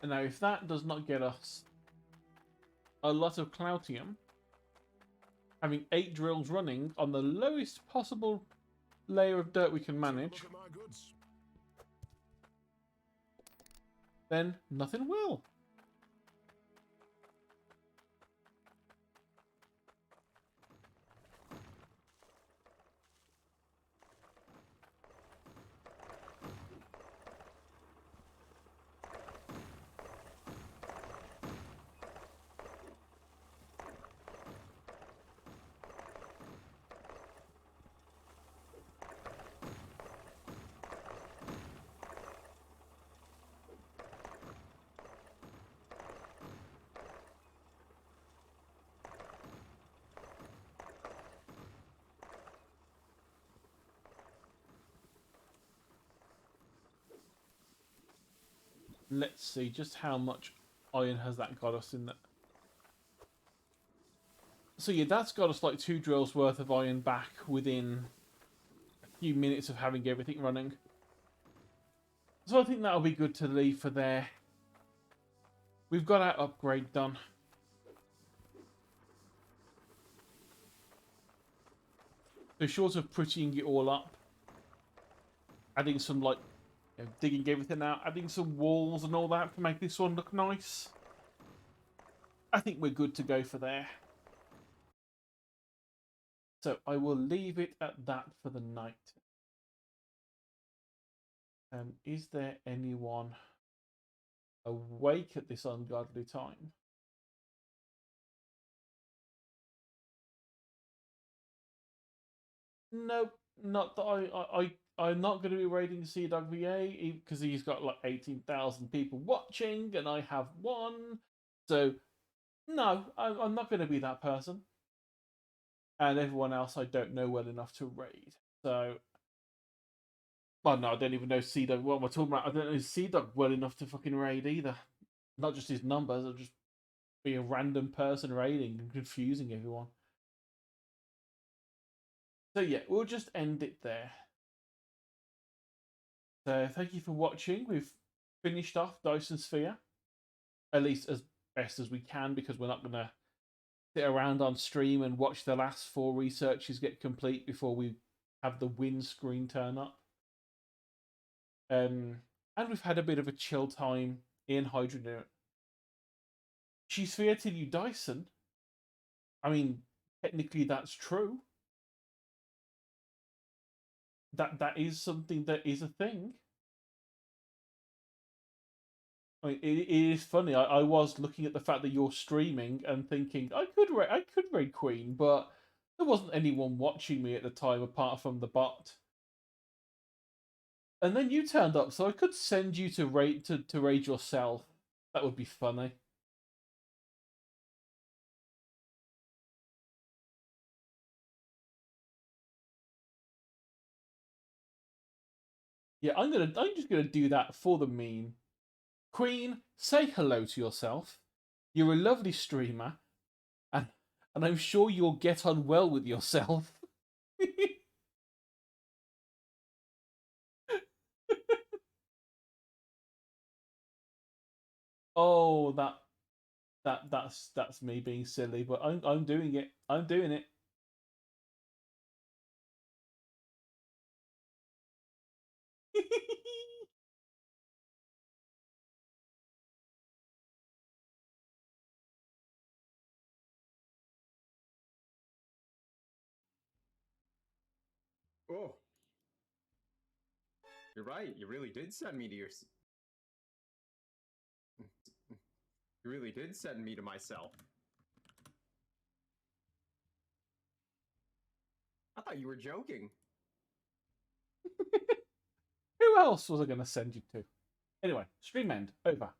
And now if that does not get us a lot of cloutium, having 8 drills running on the lowest possible layer of dirt we can manage, Look at my goods. then nothing will. Let's see just how much iron has that got us in that. So yeah, that's got us like 2 drills worth of iron back within a few minutes of having everything running. So I think that'll be good to leave for there. We've got our upgrade done. So short of prettying it all up, adding some like, digging everything out, adding some walls and all that to make this one look nice, I think we're good to go for there. So I will leave it at that for the night. Is there anyone awake at this ungodly time? Nope, not that I'm not going to be raiding Sea Dog VA because he's got like 18,000 people watching and I have 1. So no, I'm not going to be that person. And everyone else I don't know well enough to raid. So, well, no, I don't even know Sea Dog. What am I talking about? I don't know Sea Dog well enough to fucking raid either. Not just his numbers, I'll just be a random person raiding and confusing everyone. So yeah, we'll just end it there. So thank you for watching. We've finished off Dyson Sphere, at least as best as we can, because we're not going to sit around on stream and watch the last 4 researches get complete before we have the win screen turn up. And we've had a bit of a chill time in Hydroneer. She's fair to you, Dyson. I mean, technically that's true. That is something that is a thing. I mean, it is funny. I was looking at the fact that you're streaming and thinking I could raid Queen, but there wasn't anyone watching me at the time apart from the bot. And then you turned up, so I could send you to raid yourself. That would be funny. Yeah, I'm just gonna do that for the meme. Queen, say hello to yourself. You're a lovely streamer, and I'm sure you'll get on well with yourself. Oh, that's me being silly, but I'm doing it. I'm doing it. Oh, you're right. You really did send me to your. You really did send me to myself. I thought you were joking. Who else was I going to send you to? Anyway, stream end over.